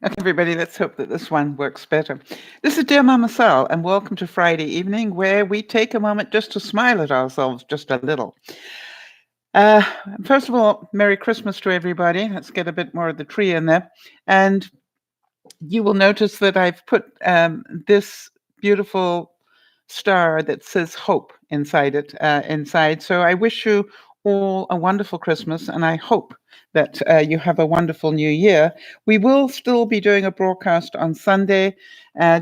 Okay, everybody, let's hope that this one works better. This is Dear Mama Sal, and welcome to Friday evening, where we take a moment just to smile at ourselves just a little. Uh, First of all, Merry Christmas to everybody. Let's get a bit more of the tree in there. And you will notice that I've put this beautiful star that says hope inside it, inside. So I wish you all a wonderful Christmas, and I hope that you have a wonderful new year. We will still be doing a broadcast on Sunday,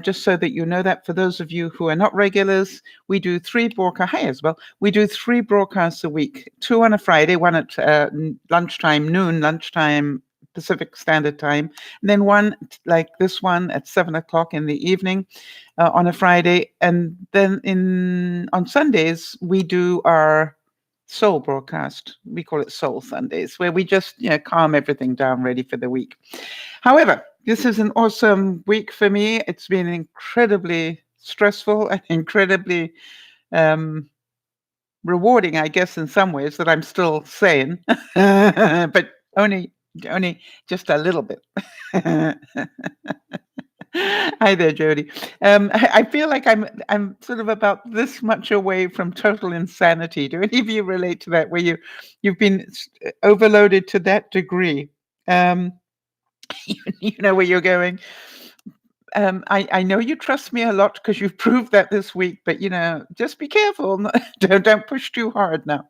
just so that you know that. For those of you who are not regulars, we do three broadcasts. Hi, as well. We do three broadcasts a week: two on a Friday, one at lunchtime, noon lunchtime Pacific Standard Time, and then one like this one at 7 o'clock in the evening on a Friday, and then on Sundays we do our soul broadcast. We call it Soul Sundays, where we just calm everything down, ready for the week. However, this is an awesome week for me. It's been incredibly stressful and incredibly rewarding, I guess, in some ways, that I'm still sane, but only just a little bit. Hi there, Jody. I feel like I'm sort of about this much away from total insanity. Do any of you relate to that, where you've been overloaded to that degree? Um, you know where you're going. I know you trust me a lot because you've proved that this week, but just be careful. Don't push too hard now.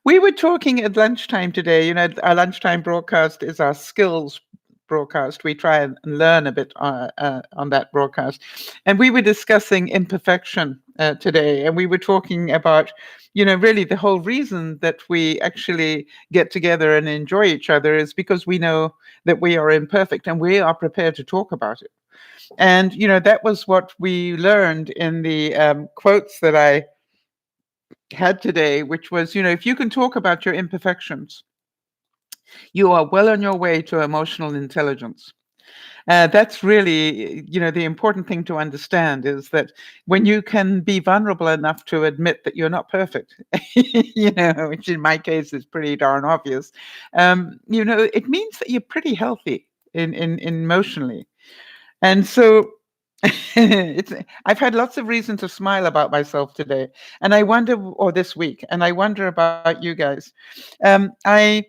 We were talking at lunchtime today. Our lunchtime broadcast is our skills broadcast. We try and learn a bit on that broadcast. And we were discussing imperfection today. And we were talking about, really the whole reason that we actually get together and enjoy each other is because we know that we are imperfect and we are prepared to talk about it. And, that was what we learned in the quotes that I had today, which was, if you can talk about your imperfections, you are well on your way to emotional intelligence. That's really, the important thing to understand is that when you can be vulnerable enough to admit that you're not perfect, which in my case is pretty darn obvious, it means that you're pretty healthy in emotionally. And so I've had lots of reason to smile about myself today, and I wonder, or this week, and I wonder about you guys. I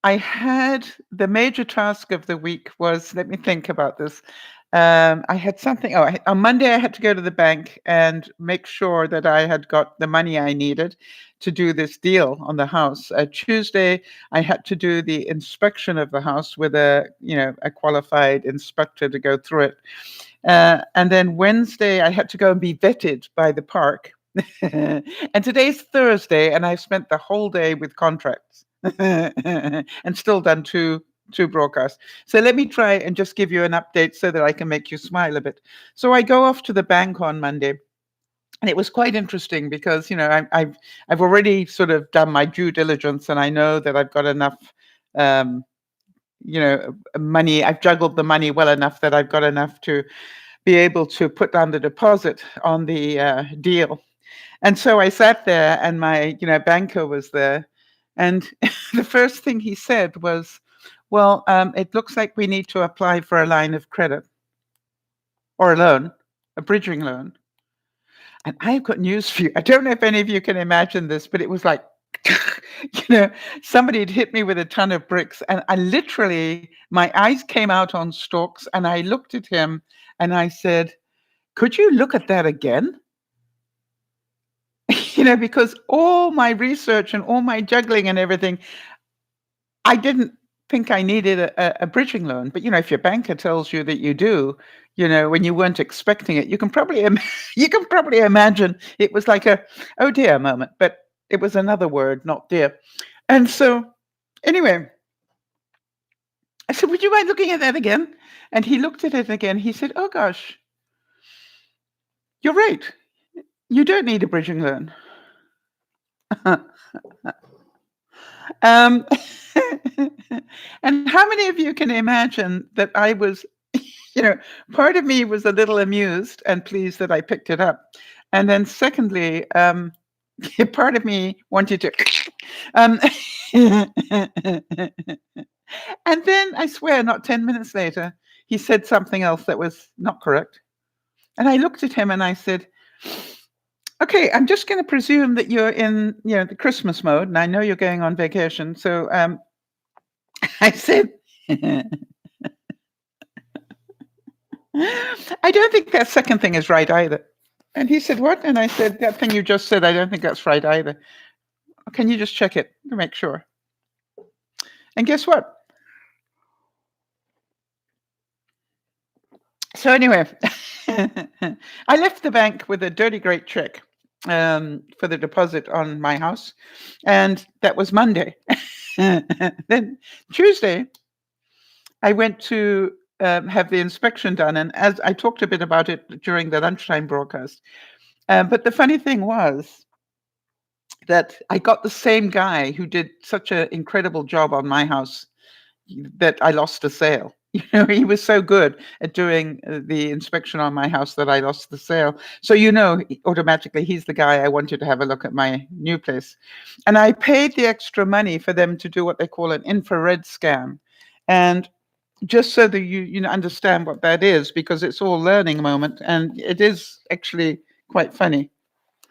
had the major task of the week was, let me think about this. I had something. On Monday I had to go to the bank and make sure that I had got the money I needed to do this deal on the house. Tuesday I had to do the inspection of the house with a qualified inspector to go through it. And then Wednesday I had to go and be vetted by the park. And today's Thursday, and I've spent the whole day with contracts. And still done two broadcasts. So let me try and just give you an update so that I can make you smile a bit. So I go off to the bank on Monday, and it was quite interesting because I've already sort of done my due diligence, and I know that I've got enough money. I've juggled the money well enough that I've got enough to be able to put down the deposit on the deal. And so I sat there, and my banker was there. And the first thing he said was, well, it looks like we need to apply for a line of credit or a loan, a bridging loan. And I've got news for you. I don't know if any of you can imagine this, but it was like, somebody had hit me with a ton of bricks. And I literally, my eyes came out on stalks, and I looked at him and I said, could you look at that again? Because all my research and all my juggling and everything, I didn't think I needed a bridging loan. But if your banker tells you that you do, when you weren't expecting it, you can probably imagine it was like a oh dear moment. But it was another word, not dear. And so anyway, I said, would you mind looking at that again? And he looked at it again. He said, oh gosh, you're right. You don't need a bridging loan. Um, and how many of you can imagine that I was, part of me was a little amused and pleased that I picked it up. And then secondly, part of me wanted to, And then I swear, not 10 minutes later, he said something else that was not correct. And I looked at him and I said, okay, I'm just going to presume that you're in, the Christmas mode, and I know you're going on vacation. So I said, I don't think that second thing is right either. And he said, what? And I said, that thing you just said, I don't think that's right either. Can you just check it to make sure? And guess what? So anyway, I left the bank with a dirty great check for the deposit on my house. And that was Monday. Then Tuesday, I went to have the inspection done. And as I talked a bit about it during the lunchtime broadcast. But the funny thing was that I got the same guy who did such an incredible job on my house that I lost a sale. He was so good at doing the inspection on my house that I lost the sale. So, automatically he's the guy I wanted to have a look at my new place. And I paid the extra money for them to do what they call an infrared scan. And just so that you understand what that is, because it's all learning moment, and it is actually quite funny.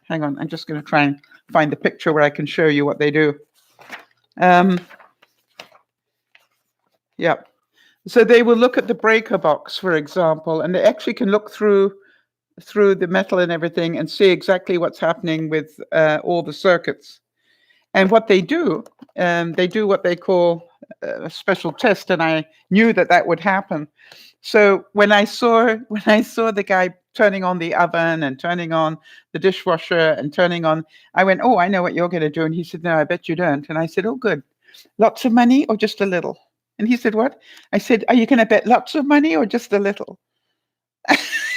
Hang on, I'm just going to try and find the picture where I can show you what they do. Yeah. So they will look at the breaker box, for example, and they actually can look through the metal and everything and see exactly what's happening with all the circuits. And what they do what they call a special test, and I knew that would happen. So when I saw the guy turning on the oven and turning on the dishwasher and turning on, I went, oh, I know what you're going to do. And he said, no, I bet you don't. And I said, oh, good. Lots of money or just a little? And he said, what? I said, are you going to bet lots of money or just a little?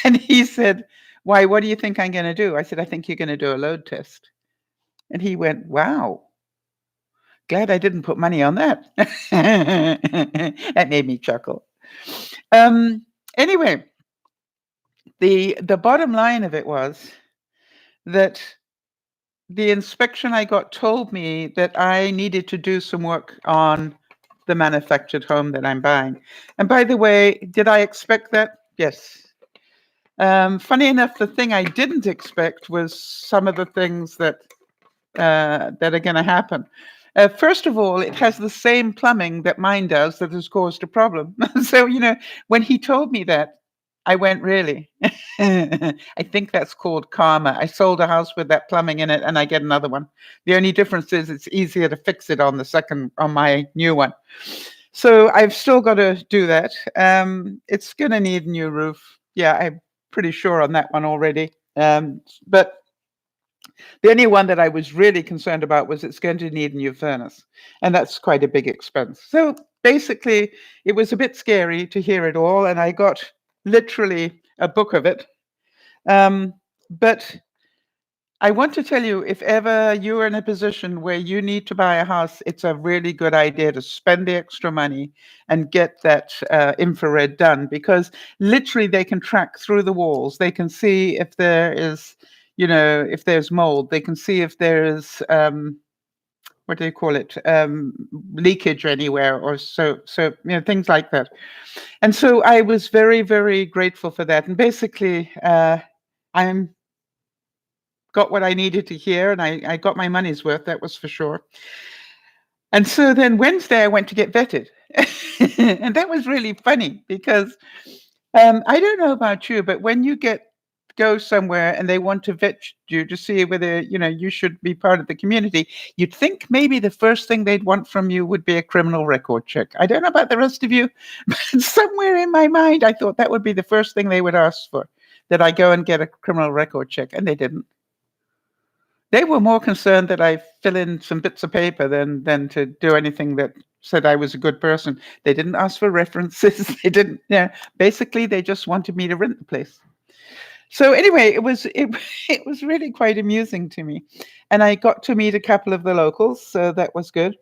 And he said, why, what do you think I'm going to do? I said, I think you're going to do a load test. And he went, wow. Glad I didn't put money on that. That made me chuckle. Anyway, the bottom line of it was that the inspection I got told me that I needed to do some work on the manufactured home that I'm buying. And by the way, did I expect that? Yes. Funny enough, the thing I didn't expect was some of the things that are going to happen. First of all, it has the same plumbing that mine does that has caused a problem. So, when he told me that, I went, really? I think that's called karma. I sold a house with that plumbing in it and I get another one. The only difference is it's easier to fix it on my new one. So I've still got to do that. It's going to need a new roof. Yeah, I'm pretty sure on that one already. But the only one that I was really concerned about was it's going to need a new furnace. And that's quite a big expense. So basically, it was a bit scary to hear it all. And I got literally a book of it. But I want to tell you, if ever you're in a position where you need to buy a house, it's a really good idea to spend the extra money and get that infrared done, because literally they can track through the walls. They can see if there is, if there's mold. They can see if there is, what do you call it, leakage anywhere, or so things like that. And so I was very, very grateful for that. And basically, I'm got what I needed to hear, and I got my money's worth, that was for sure. And so then Wednesday I went to get vetted. And that was really funny because I don't know about you, but when you go somewhere and they want to vet you to see whether you should be part of the community, you'd think maybe the first thing they'd want from you would be a criminal record check. I don't know about the rest of you, but somewhere in my mind I thought that would be the first thing they would ask for, that I go and get a criminal record check, and they didn't. They were more concerned that I fill in some bits of paper than to do anything that said I was a good person. They didn't ask for references. They didn't. Basically, they just wanted me to rent the place. So anyway, it was really quite amusing to me, and I got to meet a couple of the locals, so that was good.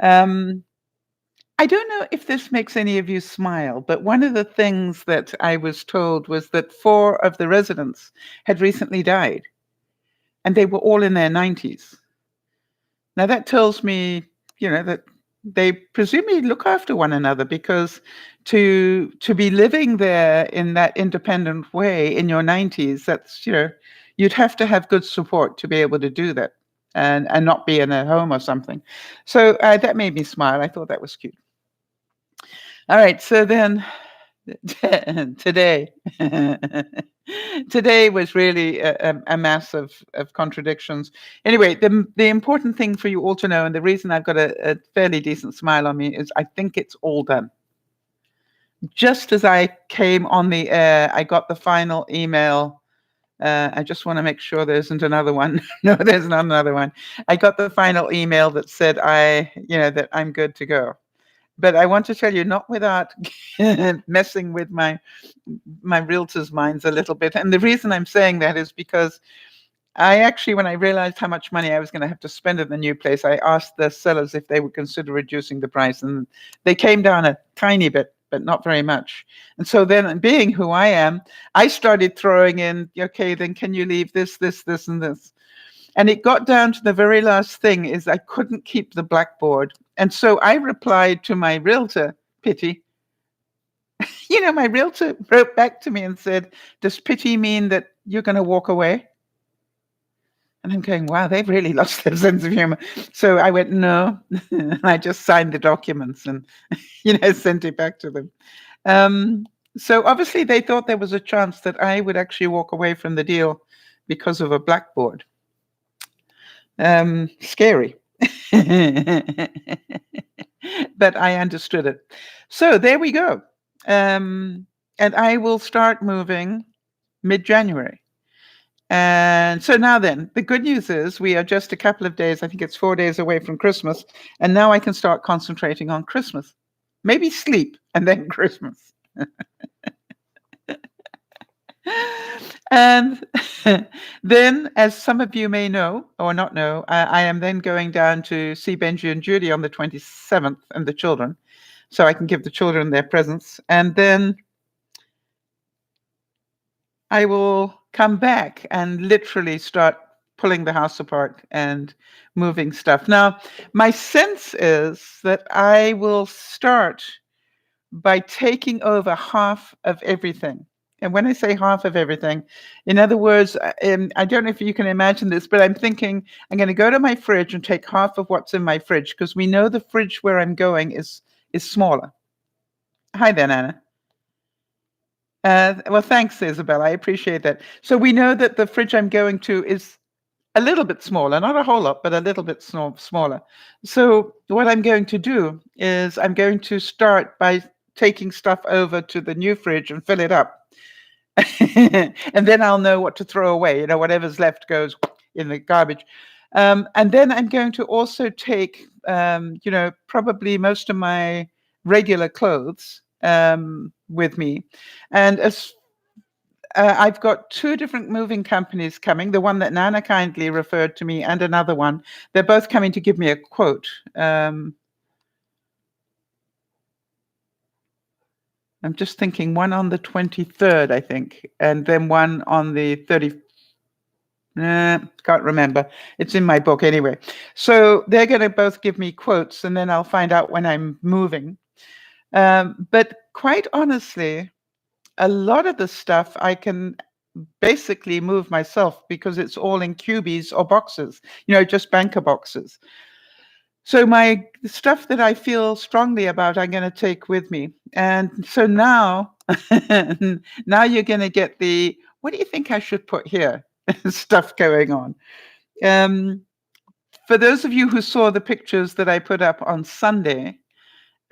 I don't know if this makes any of you smile, but one of the things that I was told was that 4 of the residents had recently died. And they were all in their 90s. Now that tells me, that they presumably look after one another, because to be living there in that independent way in your 90s, that's, you'd have to have good support to be able to do that, and not be in a home or something. So that made me smile. I thought that was cute. All right, so then today today was really a mass of contradictions. Anyway, the important thing for you all to know, and the reason I've got a fairly decent smile on me, is I think it's all done. Just as I came on the air, I got the final email. I just want to make sure there isn't another one. No, there's not another one. I got the final email that said that I'm good to go. But I want to tell you, not without messing with my realtors' minds a little bit. And the reason I'm saying that is because I actually, when I realized how much money I was going to have to spend at the new place, I asked the sellers if they would consider reducing the price, and they came down a tiny bit, but not very much. And so then, being who I am, I started throwing in, okay, then can you leave this, this, this, and this? And it got down to the very last thing, is I couldn't keep the blackboard. And so I replied to my realtor, Pity. My realtor wrote back to me and said, does pity mean that you're going to walk away? And I'm going, wow, they've really lost their sense of humor. So I went, no. I just signed the documents and, sent it back to them. So obviously they thought there was a chance that I would actually walk away from the deal because of a blackboard. Scary. But I understood it. So there we go. And I will start moving mid-January. And so now then, the good news is we are just a couple of days, I think it's 4 days away from Christmas. And now I can start concentrating on Christmas. Maybe sleep and then Christmas. And then, as some of you may know or not know, I am then going down to see Benji and Judy on the 27th, and the children, so I can give the children their presents. And then I will come back and literally start pulling the house apart and moving stuff. Now, my sense is that I will start by taking over half of everything. And when I say half of everything, in other words, I don't know if you can imagine this, but I'm thinking I'm going to go to my fridge and take half of what's in my fridge, because we know the fridge where I'm going is smaller. Hi there, Nana. Well, thanks, Isabel. I appreciate that. So we know that the fridge I'm going to is a little bit smaller, not a whole lot, but a little bit smaller. So what I'm going to do is I'm going to start by taking stuff over to the new fridge and fill it up. And then I'll know what to throw away. Whatever's left goes in the garbage. And then I'm going to also take, probably most of my regular clothes with me. And I've got two different moving companies coming, the one that Nana kindly referred to me and another one. They're both coming to give me a quote. I'm just thinking, one on the 23rd, I think, and then one on the 30th. Can't remember. It's in my book anyway. So they're going to both give me quotes, and then I'll find out when I'm moving. But quite honestly, a lot of the stuff I can basically move myself, because it's all in cubies or boxes, just banker boxes. So my stuff that I feel strongly about, I'm going to take with me. And so now, now you're going to get the, what do you think I should put here? Stuff going on. For those of you who saw the pictures that I put up on Sunday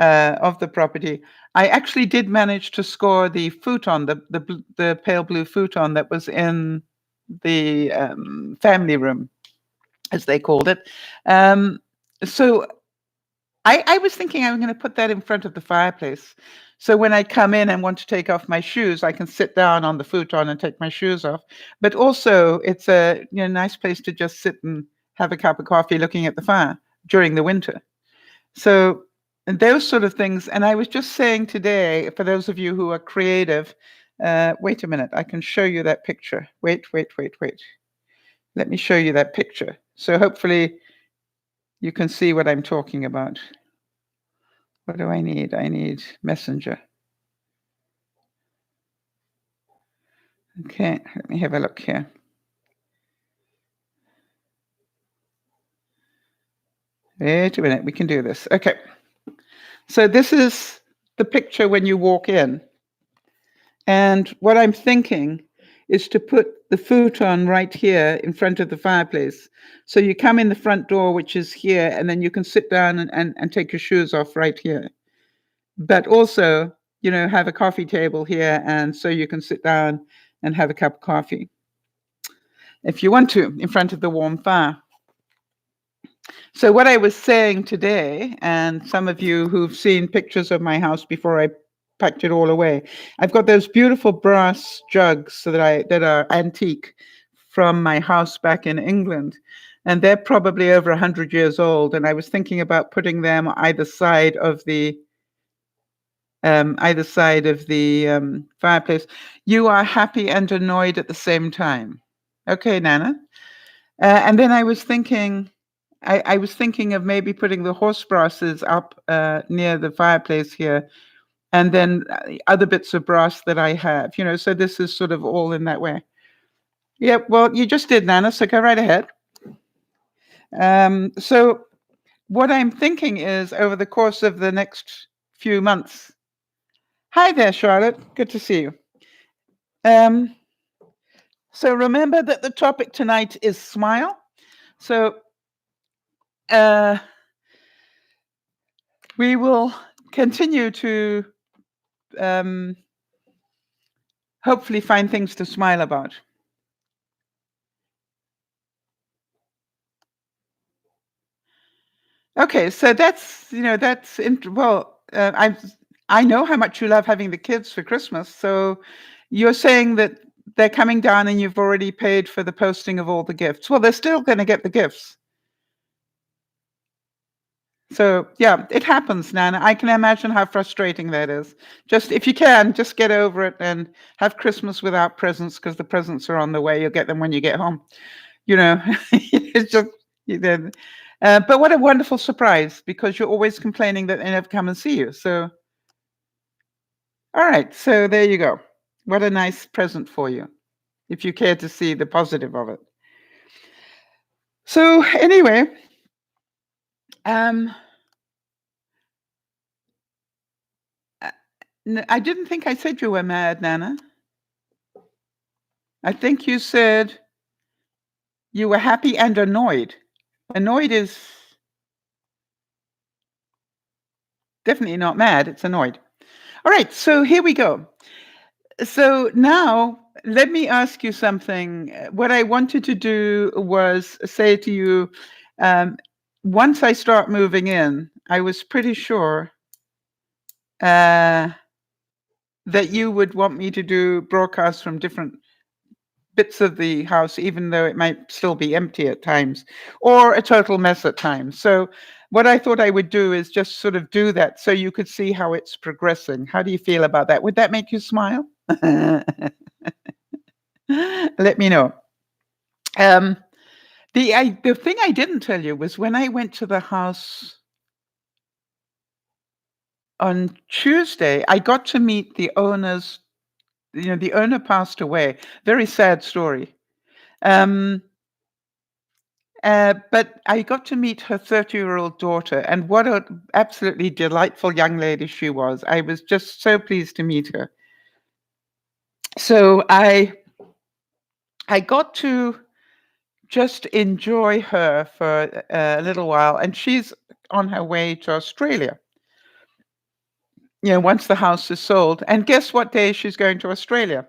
of the property, I actually did manage to score the futon, the pale blue futon that was in the family room, as they called it. So I was thinking I'm going to put that in front of the fireplace. So when I come in and want to take off my shoes, I can sit down on the futon and take my shoes off. But also, it's a nice place to just sit and have a cup of coffee looking at the fire during the winter. So and those sort of things. And I was just saying today, for those of you who are creative, wait a minute, I can show you that picture. Wait. Let me show you that picture. So hopefully you can see what I'm talking about. What do I need? I need Messenger. Okay, let me have a look here. Wait a minute, we can do this. Okay. So this is the picture when you walk in. And what I'm thinking is to put the futon right here in front of the fireplace. So you come in the front door, which is here, and then you can sit down and take your shoes off right here. But also, have a coffee table here, and so you can sit down and have a cup of coffee if you want to, in front of the warm fire. So what I was saying today, and some of you who've seen pictures of my house before I packed it all away, I've got those beautiful brass jugs that are antique from my house back in England, and they're probably over 100 years old. And I was thinking about putting them either side of the fireplace. You are happy and annoyed at the same time. Okay, Nana. And then I was thinking. I was thinking of maybe putting the horse brasses up near the fireplace here, and then other bits of brass that I have, so this is sort of all in that way. Yeah, well, you just did, Nana, so go right ahead. So what I'm thinking is over the course of the next few months. Hi there, Charlotte. Good to see you. So remember that the topic tonight is smile. So we will continue to hopefully find things to smile about. Okay, so I know how much you love having the kids for Christmas. So you're saying that they're coming down and you've already paid for the posting of all the gifts. Well, they're still going to get the gifts. So yeah, it happens, Nana. I can imagine how frustrating that is. Just if you can, just get over it and have Christmas without presents, because the presents are on the way. You'll get them when you get home. It's just. But what a wonderful surprise, because you're always complaining that they never come and see you. So, all right. So there you go. What a nice present for you, if you care to see the positive of it. So anyway, I didn't think I said you were mad, Nana. I think you said you were happy and annoyed. Annoyed is definitely not mad. It's annoyed. All right. So here we go. So now let me ask you something. What I wanted to do was say to you, once I start moving in, I was pretty sure that you would want me to do broadcasts from different bits of the house, even though it might still be empty at times, or a total mess at times. So what I thought I would do is just sort of do that so you could see how it's progressing. How do you feel about that? Would that make you smile? Let me know. The thing I didn't tell you was when I went to the house on Tuesday, I got to meet the owners. The owner passed away. Very sad story. But I got to meet her 30-year-old daughter, and what an absolutely delightful young lady she was. I was just so pleased to meet her. So I got to just enjoy her for a little while, and she's on her way to Australia. Once the house is sold. And guess what day she's going to Australia?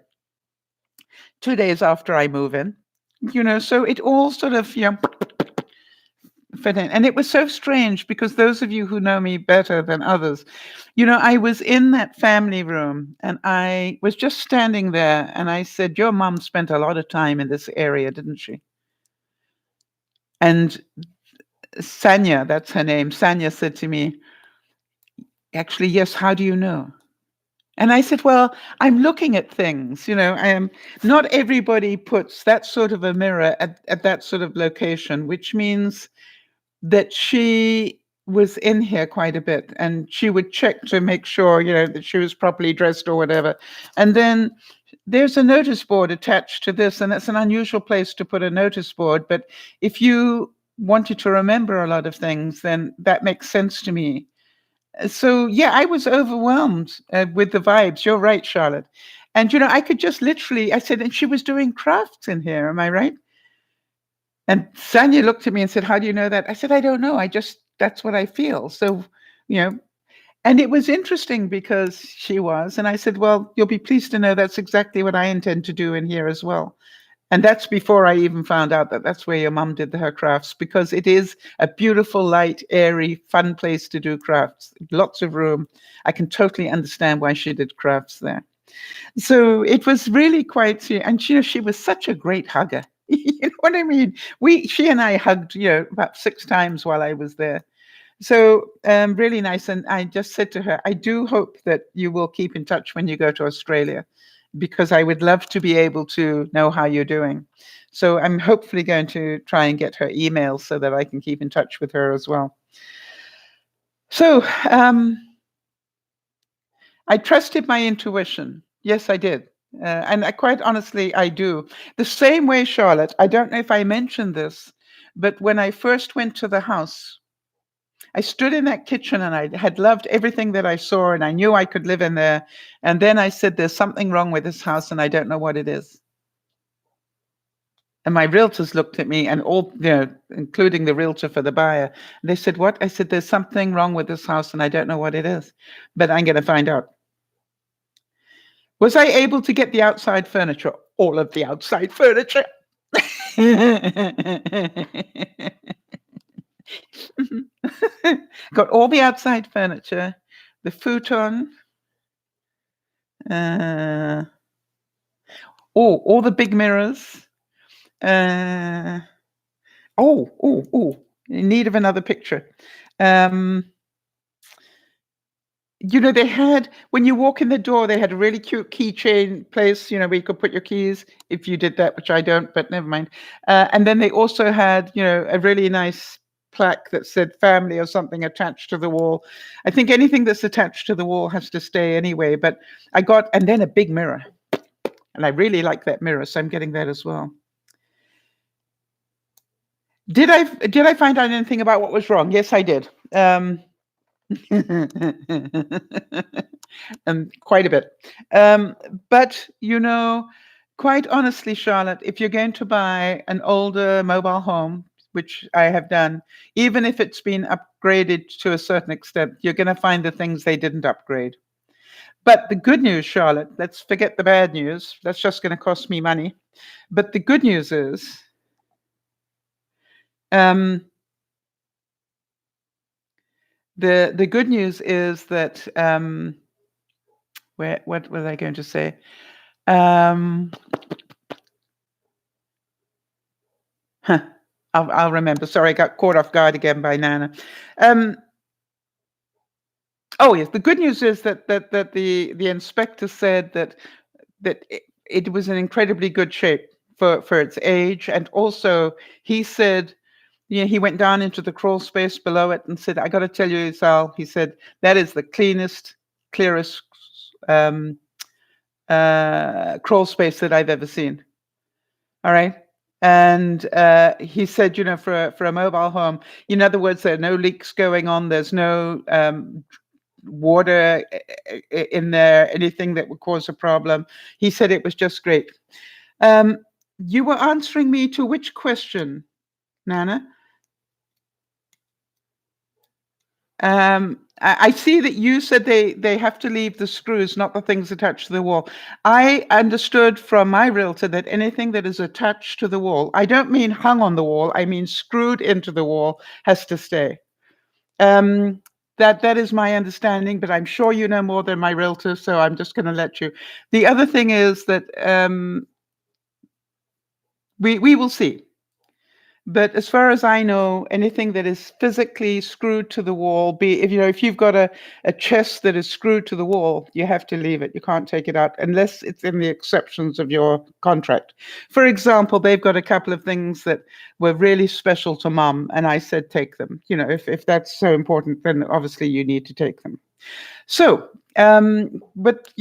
2 days after I move in. So it all sort of, fit in. And it was so strange because those of you who know me better than others, I was in that family room and I was just standing there and I said, your mom spent a lot of time in this area, didn't she? And Sanya, that's her name, Sanya said to me, actually, yes, how do you know? And I said, well, I'm looking at things, not everybody puts that sort of a mirror at that sort of location, which means that she was in here quite a bit, and she would check to make sure, that she was properly dressed or whatever. And then there's a notice board attached to this, and it's an unusual place to put a notice board. But if you wanted to remember a lot of things, then that makes sense to me. So yeah, I was overwhelmed with the vibes. You're right, Charlotte. And I could just literally, I said, and she was doing crafts in here. Am I right? And Sanya looked at me and said, "How do you know that?" I said, "I don't know. That's what I feel." So, you know, and it was interesting because she was, and I said, "Well, you'll be pleased to know that's exactly what I intend to do in here as well." And that's before I even found out that that's where your mum did her crafts, because it is a beautiful, light, airy, fun place to do crafts. Lots of room. I can totally understand why she did crafts there. So it was really quite, and she was such a great hugger. You know what I mean? She and I hugged, about 6 times while I was there. So really nice. And I just said to her, I do hope that you will keep in touch when you go to Australia, because I would love to be able to know how you're doing. So I'm hopefully going to try and get her email so that I can keep in touch with her as well. So I trusted my intuition. Yes, I did. And quite honestly, I do. The same way, Charlotte, I don't know if I mentioned this, but when I first went to the house, I stood in that kitchen and I had loved everything that I saw, and I knew I could live in there. And then I said, there's something wrong with this house and I don't know what it is. And my realtors looked at me, and all, including the realtor for the buyer, they said, what? I said, there's something wrong with this house and I don't know what it is, but I'm going to find out. Was I able to get the outside furniture? All of the outside furniture. Got all the outside furniture, the futon, all the big mirrors. In need of another picture. They had, when you walk in the door, they had a really cute keychain place, where you could put your keys if you did that, which I don't, but never mind. And then they also had, a really nice plaque that said family or something attached to the wall. I think anything that's attached to the wall has to stay anyway, but and then a big mirror. And I really like that mirror, so I'm getting that as well. Did I find out anything about what was wrong? Yes, I did. Quite a bit. But, quite honestly, Charlotte, if you're going to buy an older mobile home, which I have done, even if it's been upgraded to a certain extent, you're going to find the things they didn't upgrade. But the good news, Charlotte, let's forget the bad news. That's just going to cost me money. But the good news is, the good news is that, what was I going to say? I'll remember. Sorry, I got caught off guard again by Nana. Oh yes, the good news is that the inspector said that it was in incredibly good shape for its age, and also he said, he went down into the crawl space below it and said, "I got to tell you, Sal," he said, "that is the cleanest, clearest crawl space that I've ever seen." All right. And he said, for a mobile home, in other words, there are no leaks going on. There's no water in there, anything that would cause a problem. He said it was just great. You were answering me to which question, Nana? I see that you said they have to leave the screws, not the things attached to the wall. I understood from my realtor that anything that is attached to the wall, I don't mean hung on the wall, I mean screwed into the wall, has to stay. That is my understanding, but I'm sure you know more than my realtor, so I'm just going to let you. The other thing is that we will see. But as far as I know, anything that is physically screwed to the wall, if you've got a chest that is screwed to the wall, you have to leave it. You can't take it out unless it's in the exceptions of your contract. For example, they've got a couple of things that were really special to Mum, and I said take them. If that's so important, then obviously you need to take them. So, but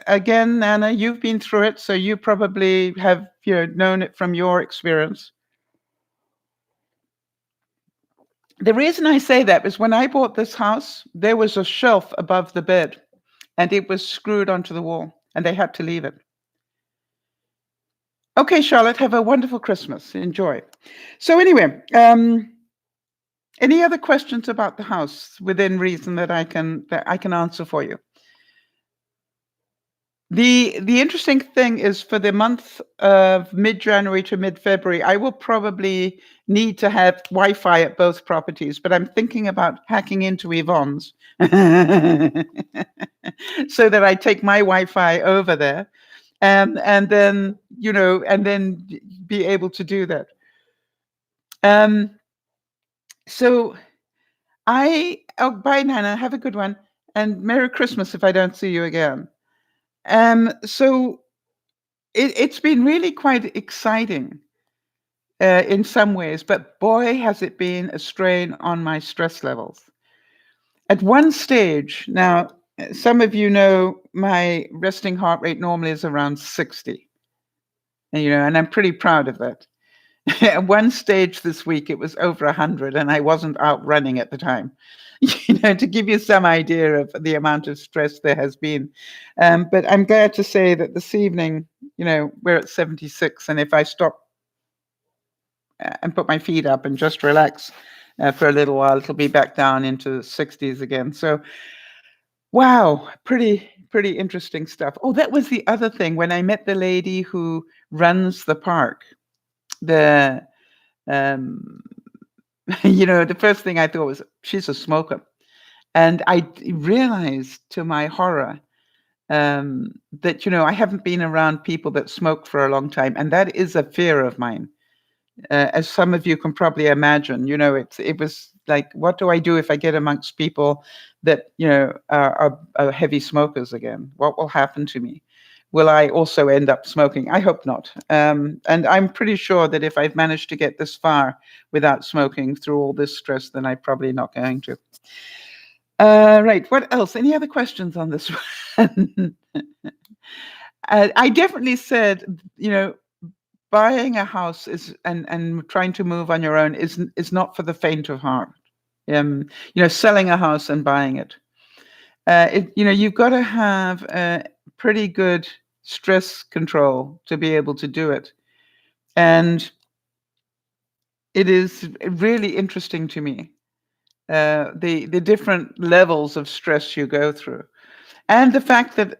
again, Nana, you've been through it, so you probably have known it from your experience. The reason I say that is when I bought this house, there was a shelf above the bed and it was screwed onto the wall and they had to leave it. Okay, Charlotte, have a wonderful Christmas. Enjoy. So anyway, any other questions about the house within reason that I can answer for you? The interesting thing is for the month of mid-January to mid-February, I will probably need to have Wi-Fi at both properties, but I'm thinking about hacking into Yvonne's so that I take my Wi-Fi over there and then be able to do that. So bye, Nana. Have a good one. And Merry Christmas if I don't see you again. So it's been really quite exciting in some ways, but boy, has it been a strain on my stress levels. At one stage, now, some of you know my resting heart rate normally is around 60. And I'm pretty proud of that. At one stage this week, it was over 100, and I wasn't out running at the time. To give you some idea of the amount of stress there has been. But I'm glad to say that this evening, we're at 76, and if I stop and put my feet up and just relax for a little while, it'll be back down into the 60s again. So, wow, pretty interesting stuff. Oh, that was the other thing. When I met the lady who runs the park, the first thing I thought was she's a smoker. And I realized to my horror that, I haven't been around people that smoke for a long time. And that is a fear of mine. As some of you can probably imagine, it was like, what do I do if I get amongst people that, are heavy smokers again? What will happen to me? Will I also end up smoking? I hope not. And I'm pretty sure that if I've managed to get this far without smoking through all this stress, then I'm probably not going to. Right. What else? Any other questions on this one? I definitely said, buying a house and trying to move on your own is not for the faint of heart. Selling a house and buying it. You've got to have a pretty good stress control to be able to do it. And it is really interesting to me, the different levels of stress you go through. And the fact that,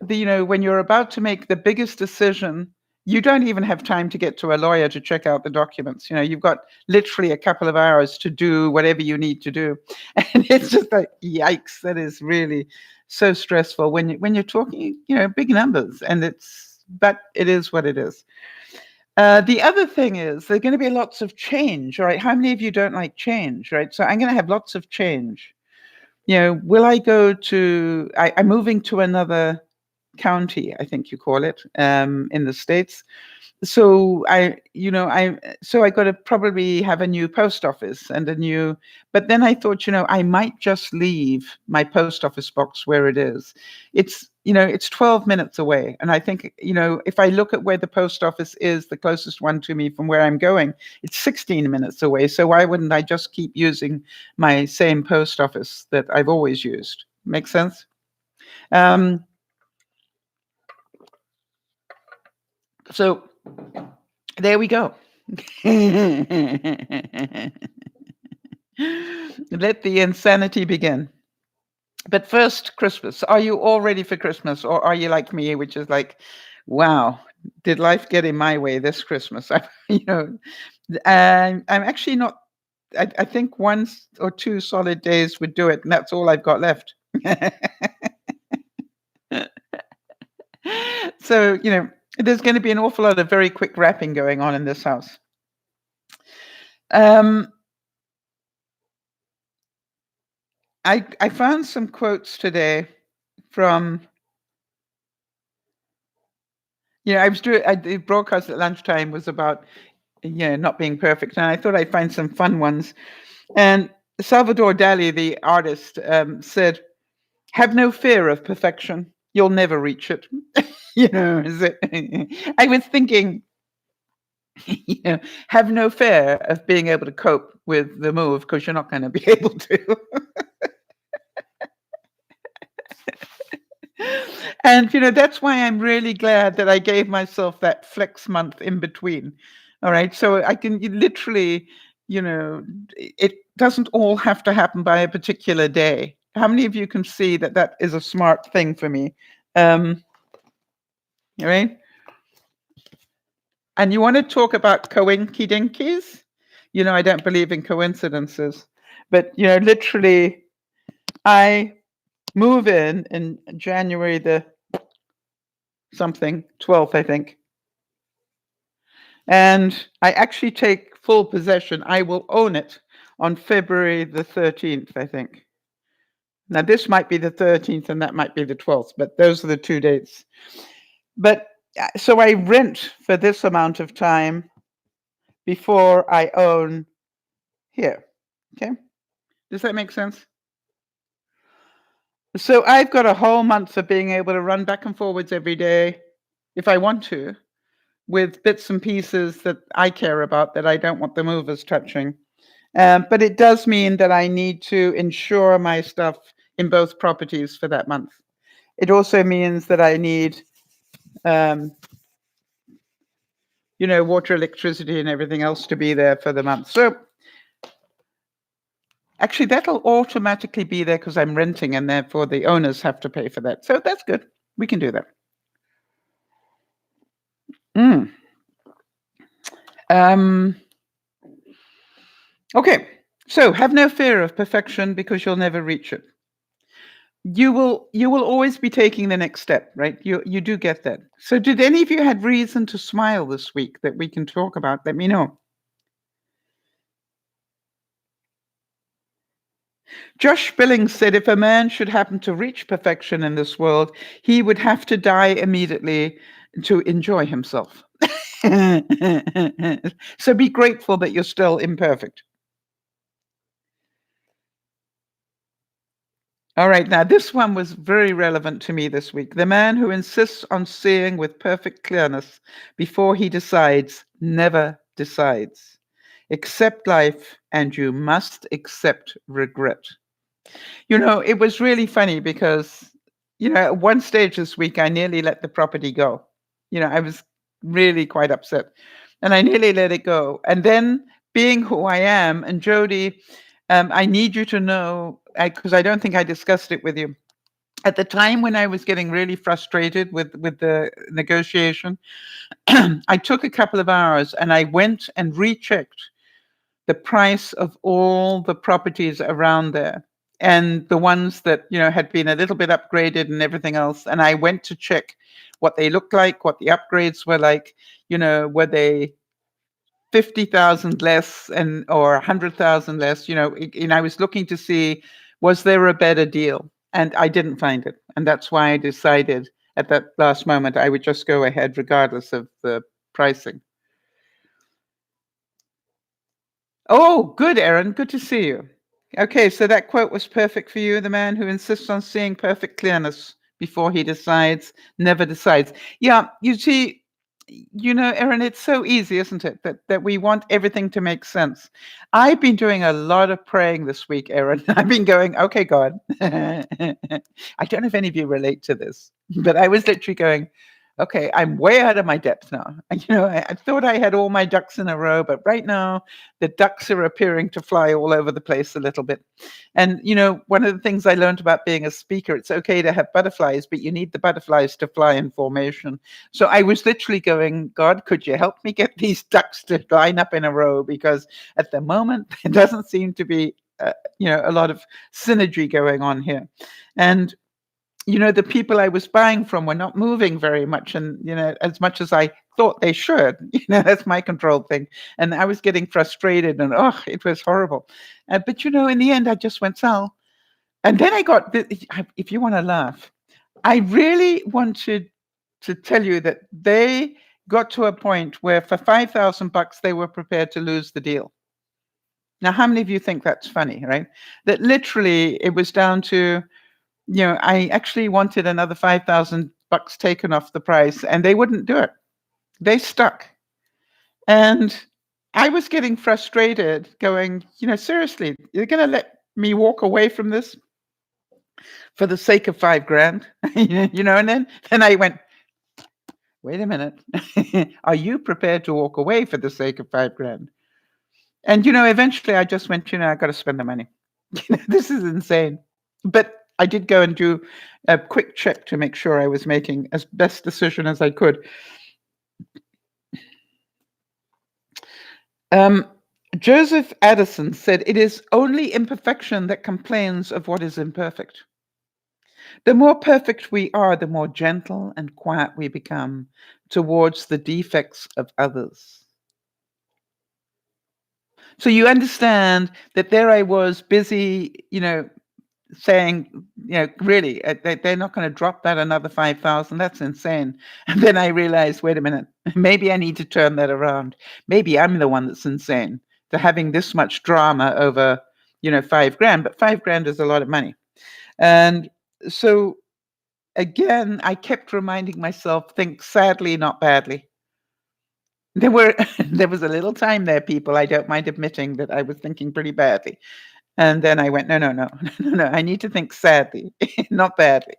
when you're about to make the biggest decision, you don't even have time to get to a lawyer to check out the documents. You've got literally a couple of hours to do whatever you need to do. And it's just like, yikes, that is really so stressful when you're talking, big numbers. But it is what it is. The other thing is there are going to be lots of change, right? How many of you don't like change, right? So I'm going to have lots of change. Will I go to, I'm moving to another county, I think you call it, in the States. So I got to probably have a new post office and but then I thought, I might just leave my post office box where it is. It's 12 minutes away. And I think, if I look at where the post office is, the closest one to me from where I'm going, it's 16 minutes away. So why wouldn't I just keep using my same post office that I've always used? Make sense? So there we go. Let the insanity begin. But first, Christmas. Are you all ready for Christmas? Or are you like me, which is like, wow, did life get in my way this Christmas? I'm actually not. I think 1 or 2 solid days would do it, and that's all I've got left. So, there's going to be an awful lot of very quick wrapping going on in this house. I found some quotes today from, the broadcast at lunchtime was about, not being perfect. And I thought I'd find some fun ones. And Salvador Dali, the artist, said, "Have no fear of perfection. You'll never reach it." I was thinking, have no fear of being able to cope with the move, because you're not going to be able to. And, that's why I'm really glad that I gave myself that flex month in between. All right. So I can literally, it doesn't all have to happen by a particular day. How many of you can see that that is a smart thing for me? All right. And you want to talk about coinky dinkies? I don't believe in coincidences, but, literally, I move in January the something 12th, I think. And I actually take full possession. I will own it on February the 13th, I think. Now, this might be the 13th and that might be the 12th, but those are the 2 dates. But so I rent for this amount of time before I own here. Okay. Does that make sense? So I've got a whole month of being able to run back and forwards every day if I want to, with bits and pieces that I care about that I don't want the movers touching. But it does mean that I need to insure my stuff in both properties for that month. It also means that I need, water, electricity, and everything else to be there for the month. So actually, that'll automatically be there because I'm renting, and therefore the owners have to pay for that. So that's good. We can do that. Okay. So have no fear of perfection because you'll never reach it. You will always be taking the next step, right? You do get that. So did any of you had reason to smile this week that we can talk about? Let me know. Josh Billings said if a man should happen to reach perfection in this world, he would have to die immediately to enjoy himself. So be grateful that you're still imperfect. All right, now this one was very relevant to me this week. The man who insists on seeing with perfect clearness before he decides never decides. Accept life and you must accept regret. It was really funny because, at one stage this week, I nearly let the property go. I was really quite upset and I nearly let it go. And then being who I am, and Jody, I need you to know, because I don't think I discussed it with you. At the time when I was getting really frustrated with the negotiation, I took a couple of hours and I went and rechecked the price of all the properties around there and the ones that, had been a little bit upgraded and everything else. And I went to check what they looked like, what the upgrades were like, were they 50,000 less or 100,000 less, and I was looking to see, was there a better deal? And I didn't find it. And that's why I decided at that last moment, I would just go ahead regardless of the pricing. Oh, good, Erin. Good to see you. Okay, so that quote was perfect for you. The man who insists on seeing perfect clearness before he decides never decides. Yeah, you see, Erin, it's so easy, isn't it, that we want everything to make sense. I've been doing a lot of praying this week, Erin. I've been going, okay, God. I don't know if any of you relate to this, but I was literally going, okay, I'm way out of my depth now. I thought I had all my ducks in a row, but right now the ducks are appearing to fly all over the place a little bit. And, one of the things I learned about being a speaker, it's okay to have butterflies, but you need the butterflies to fly in formation. So I was literally going, God, could you help me get these ducks to line up in a row? Because at the moment, there doesn't seem to be, a lot of synergy going on here. And the people I was buying from were not moving very much, and as much as I thought they should. That's my control thing, and I was getting frustrated, and it was horrible. But in the end, I just went, Sal, and then I got. If you want to laugh, I really wanted to tell you that they got to a point where for $5,000 they were prepared to lose the deal. Now, how many of you think that's funny, right? That literally it was down to, I actually wanted another $5,000 taken off the price, and they wouldn't do it. They stuck. And I was getting frustrated, going, seriously, you're going to let me walk away from this for the sake of $5,000? And then I went, wait a minute. Are you prepared to walk away for the sake of $5,000? And, eventually I just went, I got to spend the money. This is insane. But I did go and do a quick check to make sure I was making as best decision as I could. Joseph Addison said, it is only imperfection that complains of what is imperfect. The more perfect we are, the more gentle and quiet we become towards the defects of others. So you understand that there I was busy, saying, really, they're not going to drop that another 5,000. That's insane. And then I realized, wait a minute, maybe I need to turn that around. Maybe I'm the one that's insane to having this much drama over, $5,000. But $5,000 is a lot of money. And so again, I kept reminding myself, think sadly, not badly. There was a little time there, people, I don't mind admitting that I was thinking pretty badly. And then I went, no, I need to think sadly, not badly.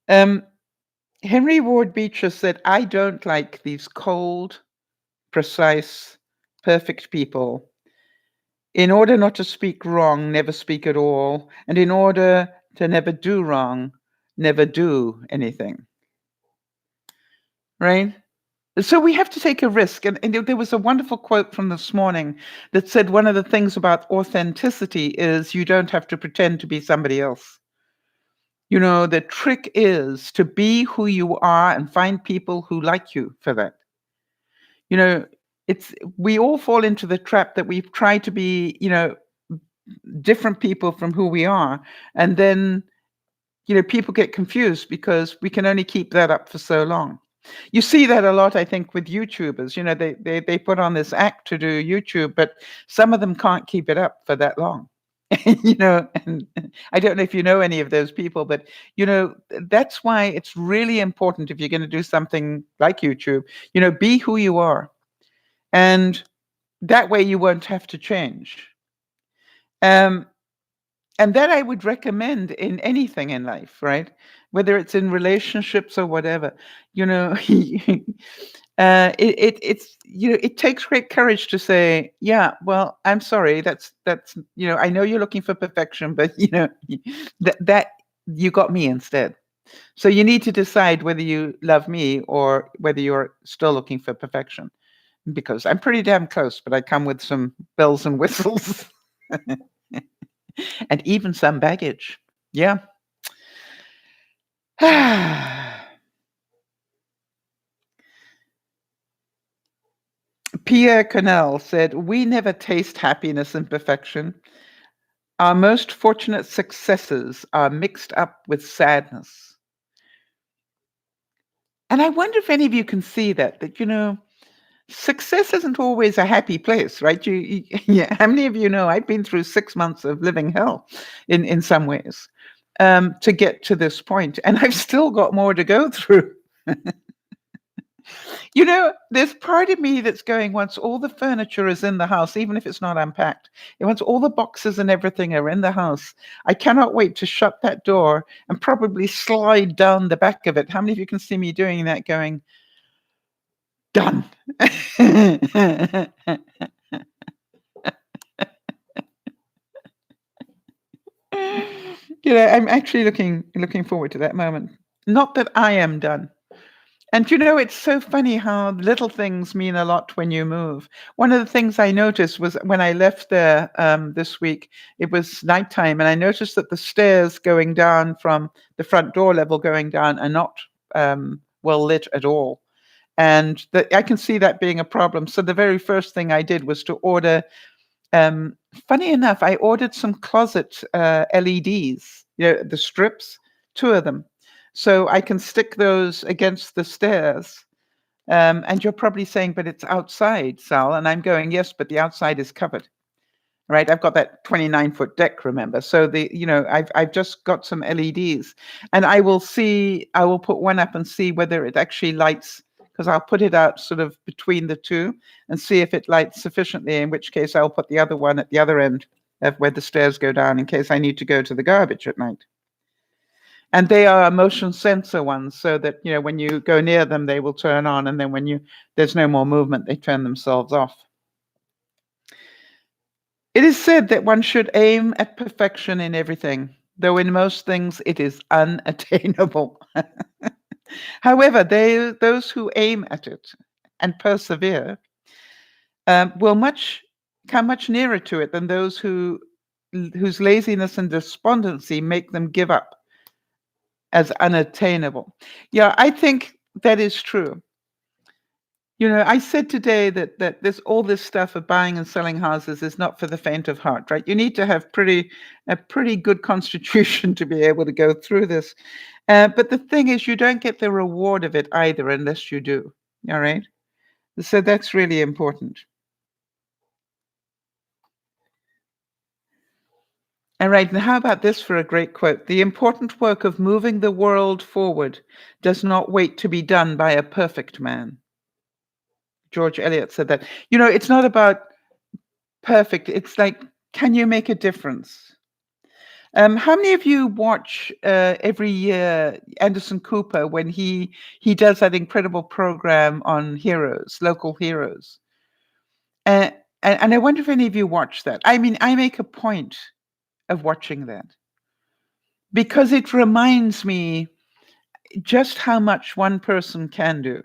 Henry Ward Beecher said, I don't like these cold, precise, perfect people. In order not to speak wrong, never speak at all. And in order to never do wrong, never do anything. Right? So we have to take a risk. And there was a wonderful quote from this morning that said one of the things about authenticity is you don't have to pretend to be somebody else. The trick is to be who you are and find people who like you for that. We all fall into the trap that we try to be, different people from who we are. And then, people get confused because we can only keep that up for so long. You see that a lot, I think, with YouTubers. They put on this act to do YouTube, but some of them can't keep it up for that long. And I don't know if you know any of those people, but that's why it's really important if you're going to do something like YouTube, be who you are. And that way you won't have to change. And that I would recommend in anything in life, right? Whether it's in relationships or whatever, it takes great courage to say, yeah, well, I'm sorry. That's I know you're looking for perfection, but that you got me instead. So you need to decide whether you love me or whether you're still looking for perfection, because I'm pretty damn close, but I come with some bells and whistles. And even some baggage. Yeah. Pierre Cannell said, we never taste happiness and perfection. Our most fortunate successes are mixed up with sadness. And I wonder if any of you can see that success isn't always a happy place, right? Yeah. How many of you know I've been through 6 months of living hell in some ways to get to this point, and I've still got more to go through. There's part of me that's going, once all the furniture is in the house, even if it's not unpacked, and once all the boxes and everything are in the house, I cannot wait to shut that door and probably slide down the back of it. How many of you can see me doing that, going, done? I'm actually looking forward to that moment. Not that I am done. And it's so funny how little things mean a lot when you move. One of the things I noticed was when I left there this week, it was nighttime, and I noticed that the stairs going down from the front door level going down are not well lit at all. And I can see that being a problem. So the very first thing I did was to order, funny enough, I ordered some closet LEDs, the strips, 2 of them. So I can stick those against the stairs. And you're probably saying, but it's outside, Sal. And I'm going, yes, but the outside is covered. Right. I've got that 29-foot deck, remember? So I've just got some LEDs, and I will put one up and see whether it actually lights, because I'll put it out sort of between the two and see if it lights sufficiently, in which case I'll put the other one at the other end of where the stairs go down in case I need to go to the garbage at night. And they are motion sensor ones, so that when you go near them, they will turn on, and then when there's no more movement, they turn themselves off. It is said that one should aim at perfection in everything, though in most things it is unattainable. However, those who aim at it and persevere will come much nearer to it than those whose laziness and despondency make them give up as unattainable. Yeah, I think that is true. I said today that all this stuff of buying and selling houses is not for the faint of heart, right? You need to have a pretty good constitution to be able to go through this. But the thing is, you don't get the reward of it either unless you do. All right. So that's really important. All right. And how about this for a great quote? The important work of moving the world forward does not wait to be done by a perfect man. George Eliot said that. It's not about perfect. It's like, can you make a difference? How many of you watch every year Anderson Cooper when he does that incredible program on heroes, local heroes? And I wonder if any of you watch that. I mean, I make a point of watching that because it reminds me just how much one person can do.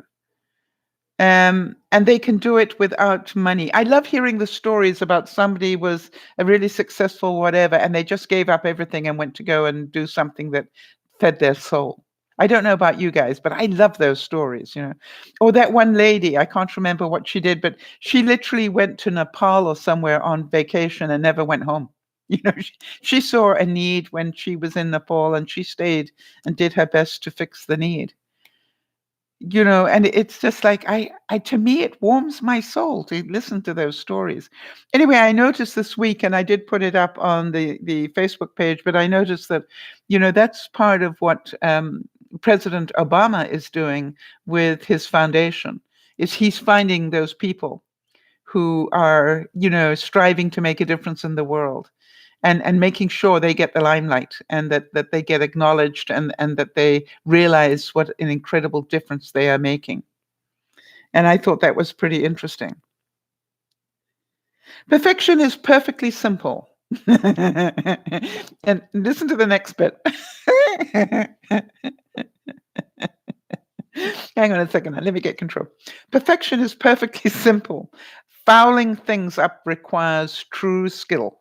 And they can do it without money. I love hearing the stories about somebody was a really successful whatever, and they just gave up everything and went to go and do something that fed their soul. I don't know about you guys, but I love those stories, Or that one lady, I can't remember what she did, but she literally went to Nepal or somewhere on vacation and never went home. She saw a need when she was in Nepal, and she stayed and did her best to fix the need. And it's just like to me it warms my soul to listen to those stories. Anyway, I noticed this week, and I did put it up on the Facebook page, but I noticed that that's part of what President Obama is doing with his foundation, is he's finding those people who are striving to make a difference in the world, and making sure they get the limelight, and that they get acknowledged, and that they realize what an incredible difference they are making. And I thought that was pretty interesting. Perfection is perfectly simple. And listen to the next bit. Hang on a second. Let me get control. Perfection is perfectly simple. Fouling things up requires true skill.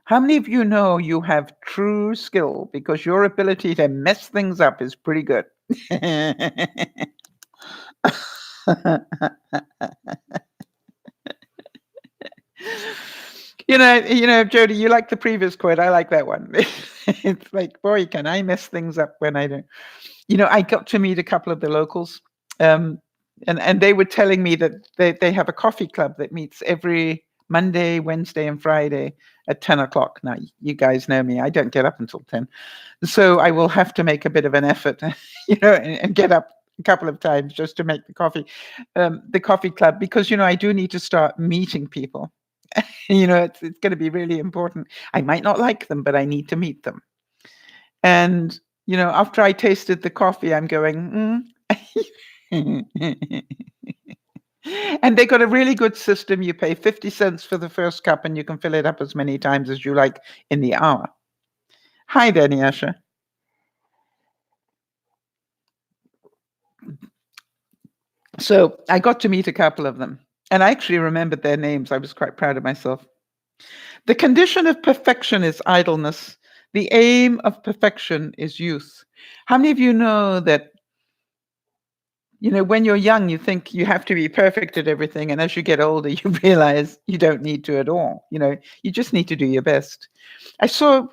How many of you know you have true skill because your ability to mess things up is pretty good? Jody, you like the previous quote. I like that one. It's like, boy, can I mess things up when I don't. I got to meet a couple of the locals, and they were telling me that they have a coffee club that meets every Monday, Wednesday, and Friday at 10 o'clock. Now, you guys know me. I don't get up until 10. So I will have to make a bit of an effort, and get up a couple of times just to make the coffee club, because, I do need to start meeting people. It's going to be really important. I might not like them, but I need to meet them. And, after I tasted the coffee, I'm going, And they got a really good system. You pay 50 cents for the first cup, and you can fill it up as many times as you like in the hour. Hi there, Nyasha. So I got to meet a couple of them, and I actually remembered their names. I was quite proud of myself. The condition of perfection is idleness. The aim of perfection is youth. How many of you know that, when you're young, you think you have to be perfect at everything, and as you get older, you realize you don't need to at all. You just need to do your best. I saw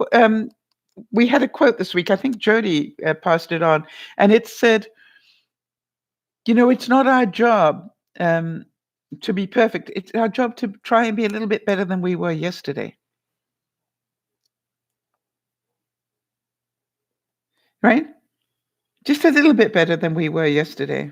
we had a quote this week. I think Jody passed it on, and it said, it's not our job to be perfect. It's our job to try and be a little bit better than we were yesterday. Right? Just a little bit better than we were yesterday.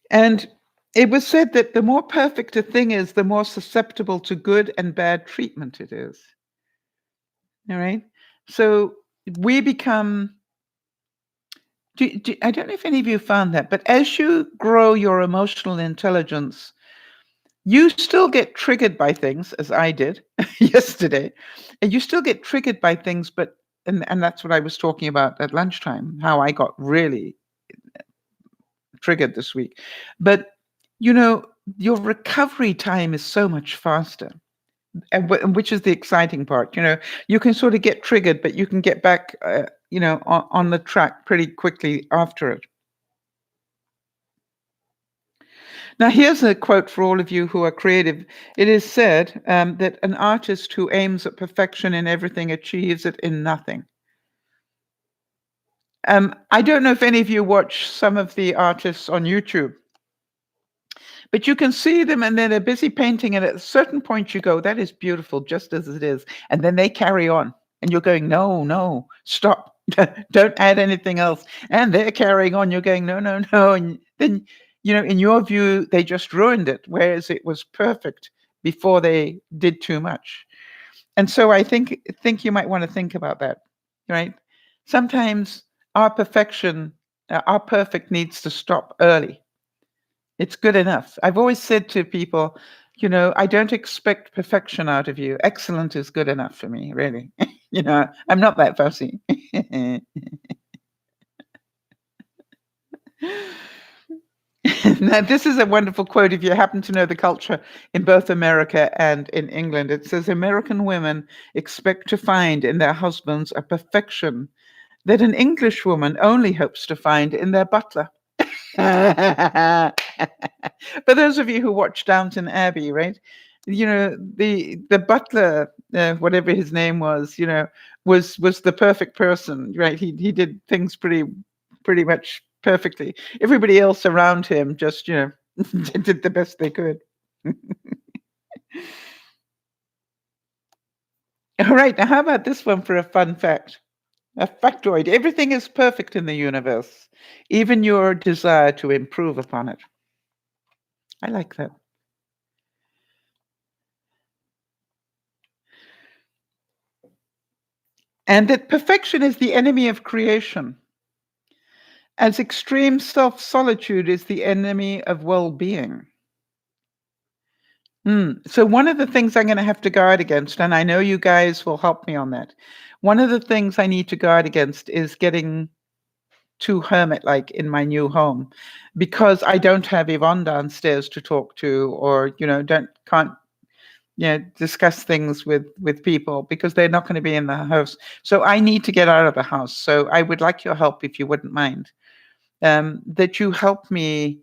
And it was said that the more perfect a thing is, the more susceptible to good and bad treatment it is. All right? So we become, I don't know if any of you found that, but as you grow your emotional intelligence, you still get triggered by things, as I did yesterday, and you still get triggered by things, and that's what I was talking about at lunchtime, how I got really triggered this week. But, your recovery time is so much faster, and which is the exciting part. You can sort of get triggered, but you can get back, on the track pretty quickly after it. Now, here's a quote for all of you who are creative. It is said that an artist who aims at perfection in everything achieves it in nothing. I don't know if any of you watch some of the artists on YouTube, but you can see them and then they're busy painting, and at a certain point you go, that is beautiful just as it is. And then they carry on, and you're going, no, stop. Don't add anything else. And they're carrying on. You're going, no. And then, in your view, they just ruined it, whereas it was perfect before they did too much. And so I think you might want to think about that, right? Sometimes our perfect needs to stop early. It's good enough. I've always said to people, I don't expect perfection out of you. Excellent is good enough for me, really. I'm not that fussy. Now, this is a wonderful quote if you happen to know the culture in both America and in England. It says, American women expect to find in their husbands a perfection that an English woman only hopes to find in their butler. For those of you who watch Downton Abbey, right? The butler, whatever his name was, was the perfect person, right? He did things pretty much perfectly. Everybody else around him just, did the best they could. All right, now how about this one for a fun fact? A factoid. Everything is perfect in the universe, even your desire to improve upon it. I like that. And that perfection is the enemy of creation, as extreme self-solitude is the enemy of well-being. So one of the things I'm going to have to guard against, and I know you guys will help me on that, one of the things I need to guard against is getting too hermit-like in my new home, because I don't have Yvonne downstairs to talk to, or can't discuss things with people because they're not going to be in the house. So I need to get out of the house. So I would like your help, if you wouldn't mind, that you help me,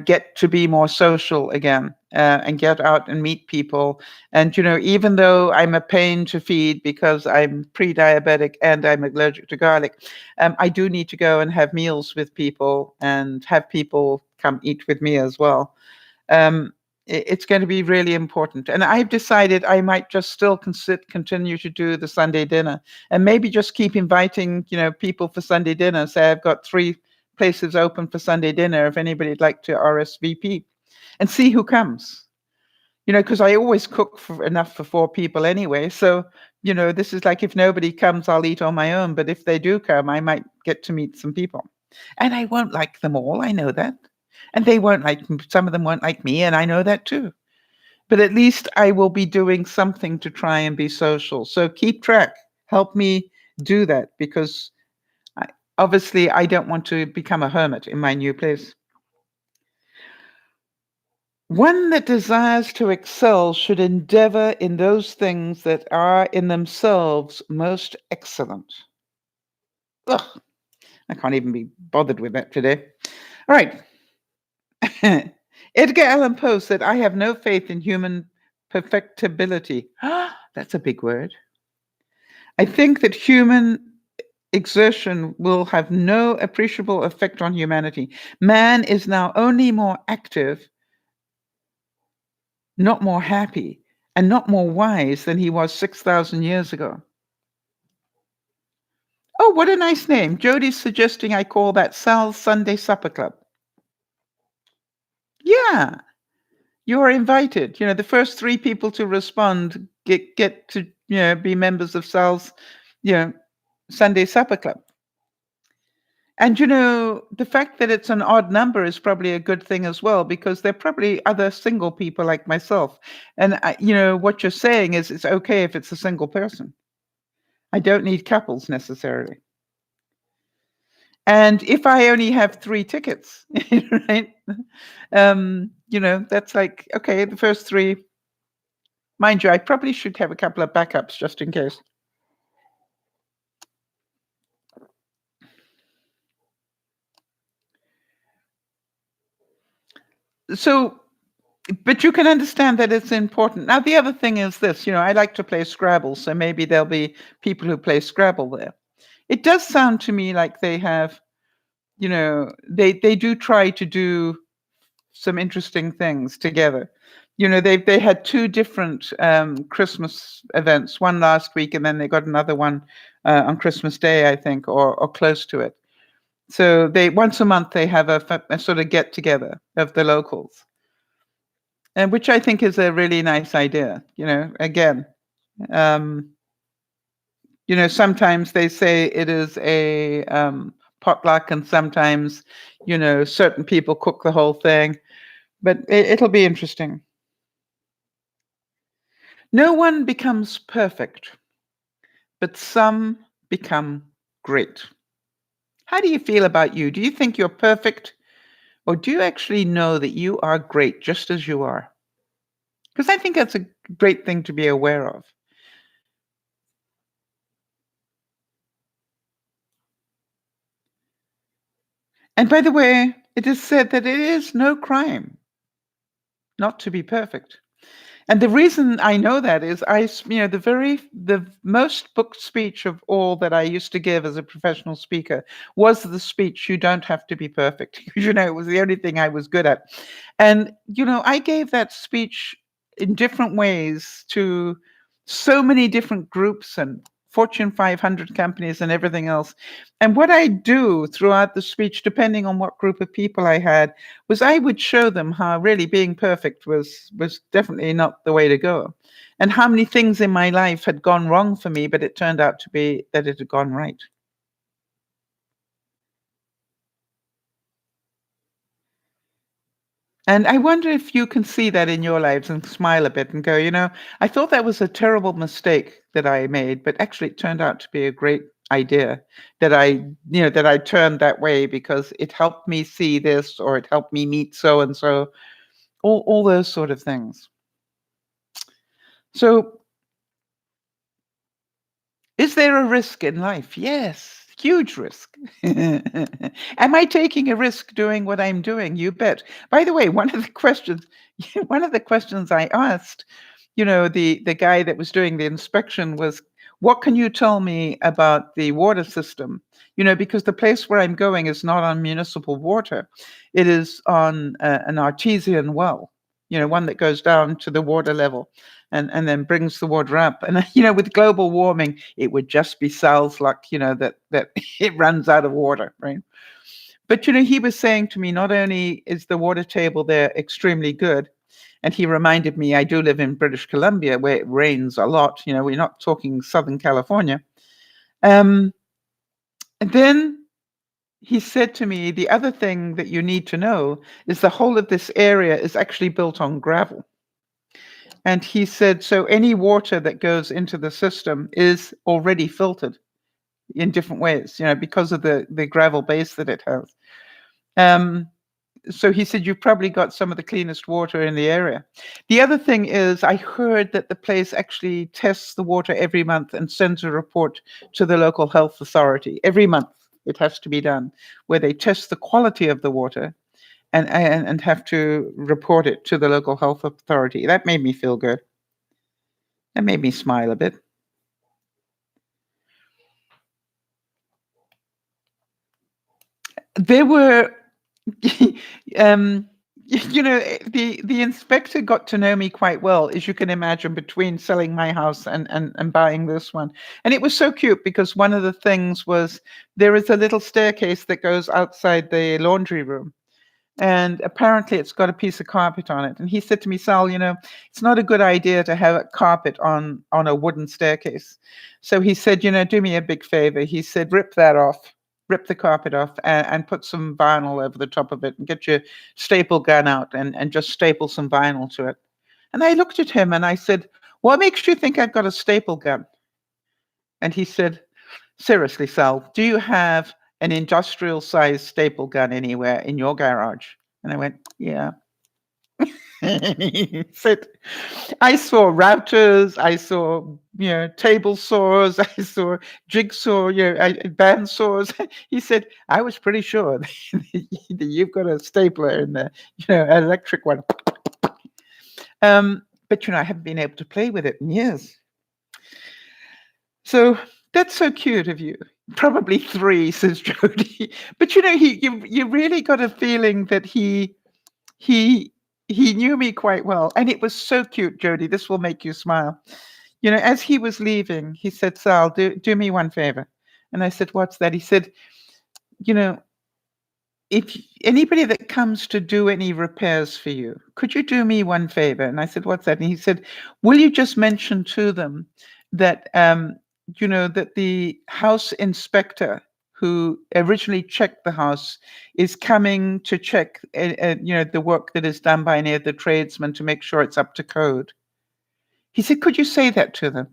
get to be more social again, and get out and meet people. And, even though I'm a pain to feed because I'm pre-diabetic and I'm allergic to garlic, I do need to go and have meals with people and have people come eat with me as well. It's going to be really important. And I've decided I might just still continue to do the Sunday dinner, and maybe just keep inviting, people for Sunday dinner. Say I've got 3 places open for Sunday dinner if anybody'd like to RSVP, and see who comes. Because I always cook enough for 4 people anyway. So, this is like, if nobody comes, I'll eat on my own. But if they do come, I might get to meet some people. And I won't like them all. I know that. And they won't like, some of them won't like me. And I know that too. But at least I will be doing something to try and be social. So keep track. Help me do that, because obviously, I don't want to become a hermit in my new place. One that desires to excel should endeavor in those things that are in themselves most excellent. Ugh, I can't even be bothered with that today. All right. Edgar Allan Poe said, I have no faith in human perfectibility. That's a big word. I think that human exertion will have no appreciable effect on humanity. Man is now only more active, not more happy, and not more wise than he was 6,000 years ago. Oh, what a nice name. Jody's suggesting I call that Sal's Sunday Supper Club. Yeah, you are invited. You know, the first 3 people to respond get to, be members of Sal's, Sunday Supper Club. And, the fact that it's an odd number is probably a good thing as well, because there are probably other single people like myself. And, what you're saying is it's okay if it's a single person. I don't need couples necessarily. And if I only have 3 tickets, right? That's like, okay, the first 3, mind you, I probably should have a couple of backups just in case. So, but you can understand that it's important. Now, the other thing is this, I like to play Scrabble, so maybe there'll be people who play Scrabble there. It does sound to me like they have, they do try to do some interesting things together. They had 2 different Christmas events, one last week, and then they got another one on Christmas Day, I think, or close to it. So they once a month they have a sort of get together of the locals, and which I think is a really nice idea. Again, um, sometimes they say it is a potluck, and sometimes certain people cook the whole thing, but it'll be interesting. No one becomes perfect, but some become great. How do you feel about you? Do you think you're perfect, or do you actually know that you are great just as you are? Because I think that's a great thing to be aware of. And by the way, it is said that it is no crime not to be perfect. And the reason I know that is the most booked speech of all that I used to give as a professional speaker was the speech, "You don't have to be perfect." It was the only thing I was good at. And, I gave that speech in different ways to so many different groups and Fortune 500 companies and everything else. And what I do throughout the speech, depending on what group of people I had, was I would show them how really being perfect was definitely not the way to go, and how many things in my life had gone wrong for me, but it turned out to be that it had gone right. And I wonder if you can see that in your lives and smile a bit and go, I thought that was a terrible mistake that I made, but actually it turned out to be a great idea that I turned that way because it helped me see this, or it helped me meet so and so, all those sort of things. So, is there a risk in life? Yes, huge risk. Am I taking a risk doing what I'm doing? You bet. By the way, one of the questions I asked, the guy that was doing the inspection was, what can you tell me about the water system? Because the place where I'm going is not on municipal water. It is on an artesian well, one that goes down to the water level and then brings the water up. And with global warming, it would just be Sal's luck, that it runs out of water, right? But he was saying to me, not only is the water table there extremely good, and he reminded me I do live in British Columbia where it rains a lot. We're not talking Southern California. And then he said to me, the other thing that you need to know is the whole of this area is actually built on gravel. And he said, so any water that goes into the system is already filtered. in different ways, because of the gravel base that it has. So he said, you've probably got some of the cleanest water in the area. The other thing is, I heard that the place actually tests the water every month and sends a report to the local health authority. Every month it has to be done, where they test the quality of the water and have to report it to the local health authority. That made me feel good. That made me smile a bit. There were the inspector got to know me quite well, as you can imagine, between selling my house and buying this one. And it was so cute because one of the things was there is a little staircase that goes outside the laundry room. And apparently it's got a piece of carpet on it. And he said to me, Sal, it's not a good idea to have a carpet on a wooden staircase. So he said, do me a big favor. He said, rip the carpet off and put some vinyl over the top of it and get your staple gun out and just staple some vinyl to it. And I looked at him and I said, what makes you think I've got a staple gun? And he said, seriously, Sal, do you have an industrial sized staple gun anywhere in your garage? And I went, yeah. And he said, I saw routers, I saw, table saws, I saw jigsaw, band saws. He said, I was pretty sure that you've got a stapler in there, an electric one. But, I haven't been able to play with it in years. So that's so cute of you. Probably 3, says Jody. But, you really got a feeling that he knew me quite well. And it was so cute, Jody. This will make you smile. As he was leaving, he said, Sal, do me one favor. And I said, what's that? He said, if anybody that comes to do any repairs for you, could you do me one favor? And I said, what's that? And he said, will you just mention to them that, that the house inspector who originally checked the house is coming to check, the work that is done by any of the tradesmen to make sure it's up to code. He said, could you say that to them?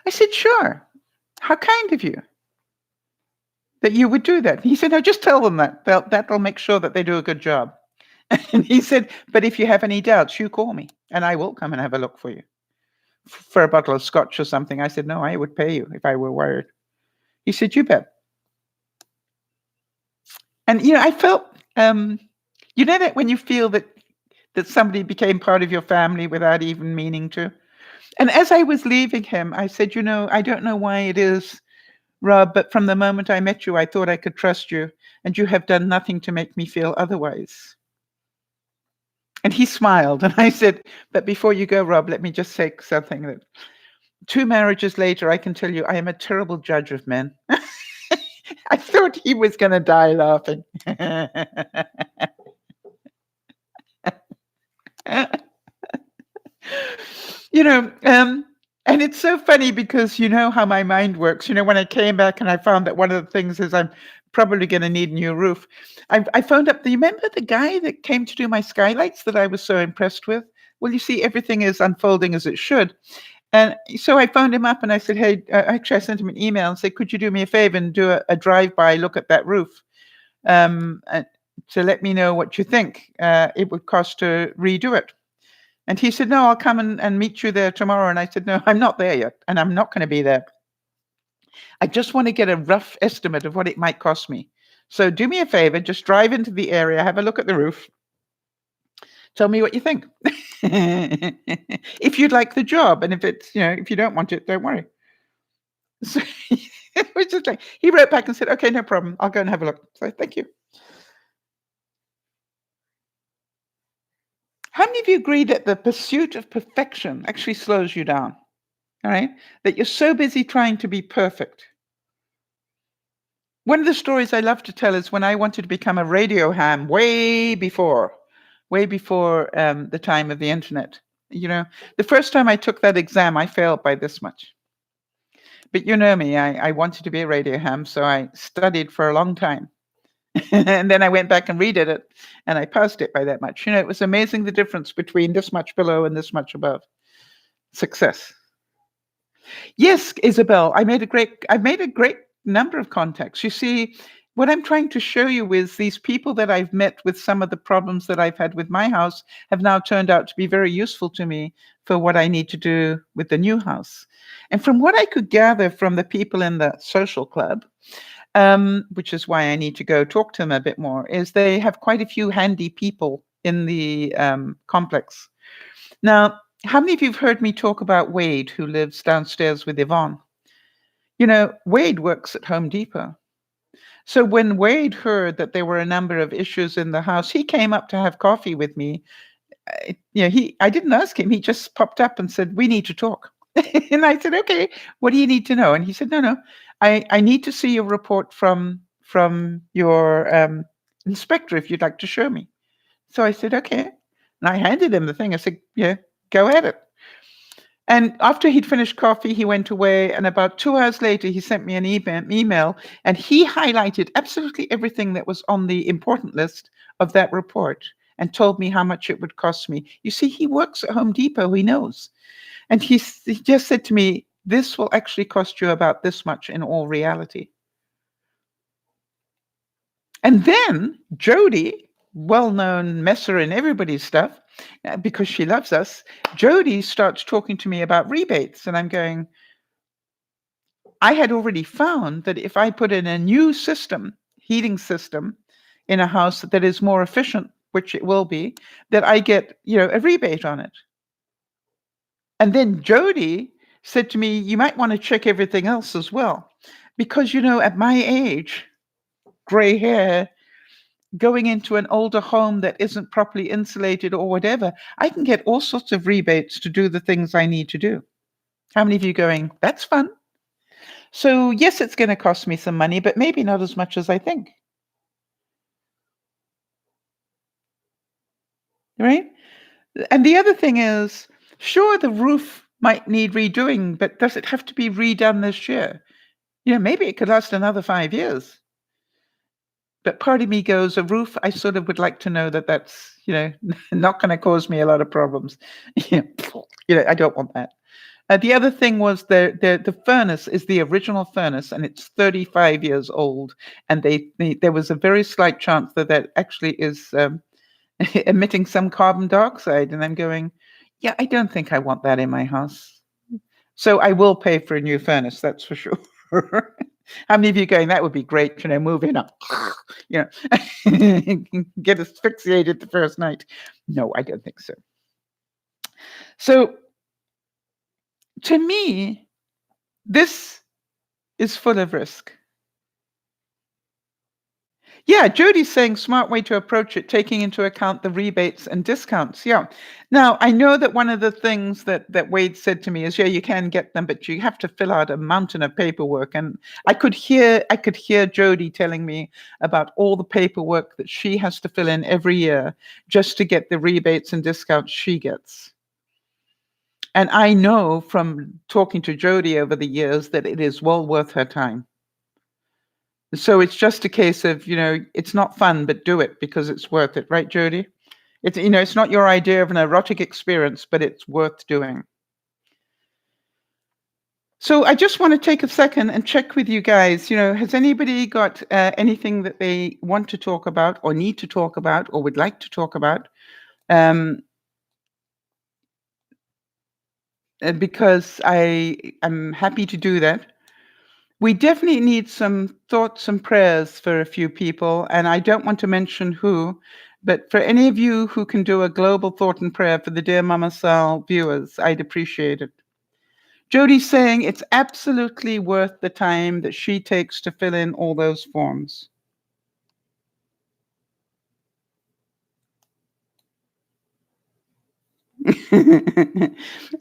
I said, sure. How kind of you that you would do that. He said, no, just tell them that. That'll make sure that they do a good job. And he said, but if you have any doubts, you call me and I will come and have a look for you. For a bottle of scotch or something. I said, no, I would pay you if I were worried. He said, you bet. And, I felt, that when you feel that somebody became part of your family without even meaning to. And as I was leaving him, I said, I don't know why it is, Rob, but from the moment I met you, I thought I could trust you, and you have done nothing to make me feel otherwise. And he smiled, and I said, but before you go, Rob, let me just say something that 2 marriages later, I can tell you, I am a terrible judge of men. I thought he was going to die laughing. And it's so funny because you know how my mind works. When I came back and I found that one of the things is I'm probably going to need a new roof. I phoned up, you remember the guy that came to do my skylights that I was so impressed with? Well, you see, everything is unfolding as it should. And so I phoned him up and I said, hey, actually I sent him an email and said, could you do me a favor and do a drive-by look at that roof to let me know what you think it would cost to redo it. And he said, no, I'll come and meet you there tomorrow. And I said, no, I'm not there yet. And I'm not going to be there. I just want to get a rough estimate of what it might cost me. So do me a favor, just drive into the area, have a look at the roof. Tell me what you think. If you'd like the job. And if it's, if you don't want it, don't worry. So it was just like, he wrote back and said, okay, no problem. I'll go and have a look. So thank you. How many of you agree that the pursuit of perfection actually slows you down? All right? That you're so busy trying to be perfect. One of the stories I love to tell is when I wanted to become a radio ham way before the time of the internet. The first time I took that exam, I failed by this much. But you know me, I wanted to be a radio ham, so I studied for a long time. And then I went back and redid it, and I passed it by that much. It was amazing the difference between this much below and this much above. Success. Yes, Isabel, I've made a great number of contacts. You see, what I'm trying to show you is these people that I've met with some of the problems that I've had with my house have now turned out to be very useful to me for what I need to do with the new house. And from what I could gather from the people in the social club, which is why I need to go talk to them a bit more, is they have quite a few handy people in the complex. Now, how many of you have heard me talk about Wade, who lives downstairs with Yvonne? You know, Wade works at Home Depot. So when Wade heard that there were a number of issues in the house, he came up to have coffee with me. I didn't ask him. He just popped up and said, "We need to talk." And I said, "Okay, what do you need to know?" And he said, "No, no, I need to see a report from your inspector if you'd like to show me." So I said, "Okay." And I handed him the thing. I said, "Yeah, go at it." And after he'd finished coffee, he went away. And about 2 hours later, he sent me an email and he highlighted absolutely everything that was on the important list of that report and told me how much it would cost me. You see, he works at Home Depot, he knows. And he just said to me, "This will actually cost you about this much in all reality." And then Jody, well-known messer in everybody's stuff, because she loves us, Jody starts talking to me about rebates. And I'm going, I had already found that if I put in a new system, heating system, in a house that is more efficient, which it will be, that I get, a rebate on it. And then Jody said to me, "You might want to check everything else as well." Because, at my age, gray hair, going into an older home that isn't properly insulated or whatever, I can get all sorts of rebates to do the things I need to do. How many of you going, "That's fun"? So yes, it's going to cost me some money, but maybe not as much as I think, right? And the other thing is, sure, the roof might need redoing, but does it have to be redone this year? Maybe it could last another 5 years. But part of me goes, a roof, I sort of would like to know that that's, not going to cause me a lot of problems. You I don't want that. The other thing was the furnace is the original furnace, and it's 35 years old. And there was a very slight chance that that actually is emitting some carbon dioxide. And I'm going, yeah, I don't think I want that in my house. So I will pay for a new furnace, that's for sure. How many of you going, that would be great, move in up, get asphyxiated the first night? No, I don't think so. So to me, this is full of risk. Yeah, Jody's saying smart way to approach it, taking into account the rebates and discounts. Yeah. Now, I know that one of the things that Wade said to me is, yeah, you can get them, but you have to fill out a mountain of paperwork. And I could hear Jody telling me about all the paperwork that she has to fill in every year just to get the rebates and discounts she gets. And I know from talking to Jody over the years that it is well worth her time. So it's just a case of, it's not fun, but do it because it's worth it, right, Jody? It's not your idea of an erotic experience, but it's worth doing. So I just want to take a second and check with you guys. Has anybody got anything that they want to talk about or need to talk about or would like to talk about? Because I am happy to do that. We definitely need some thoughts and prayers for a few people, and I don't want to mention who, but for any of you who can do a global thought and prayer for the Dear Mama Sal viewers, I'd appreciate it. Jody's saying it's absolutely worth the time that she takes to fill in all those forms.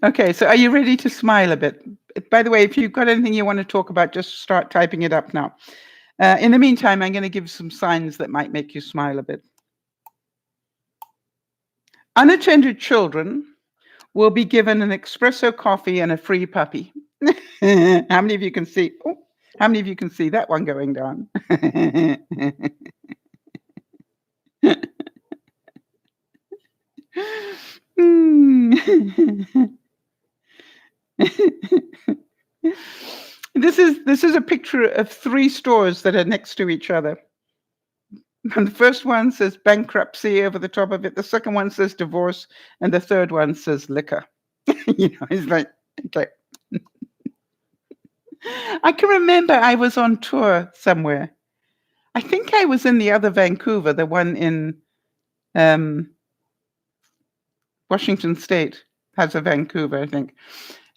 Okay, so are you ready to smile a bit? By the way, if you've got anything you want to talk about, just start typing it up now. In the meantime, I'm going to give some signs that might make you smile a bit. Unattended children will be given an espresso coffee and a free puppy. How many of you can see? Oh, how many of you can see that one going down? this is a picture of 3 stores that are next to each other. And the first one says bankruptcy over the top of it. The second one says divorce, and the third one says liquor. It's like, okay. I can remember I was on tour somewhere. I think I was in the other Vancouver, the one in Washington State has a Vancouver, I think.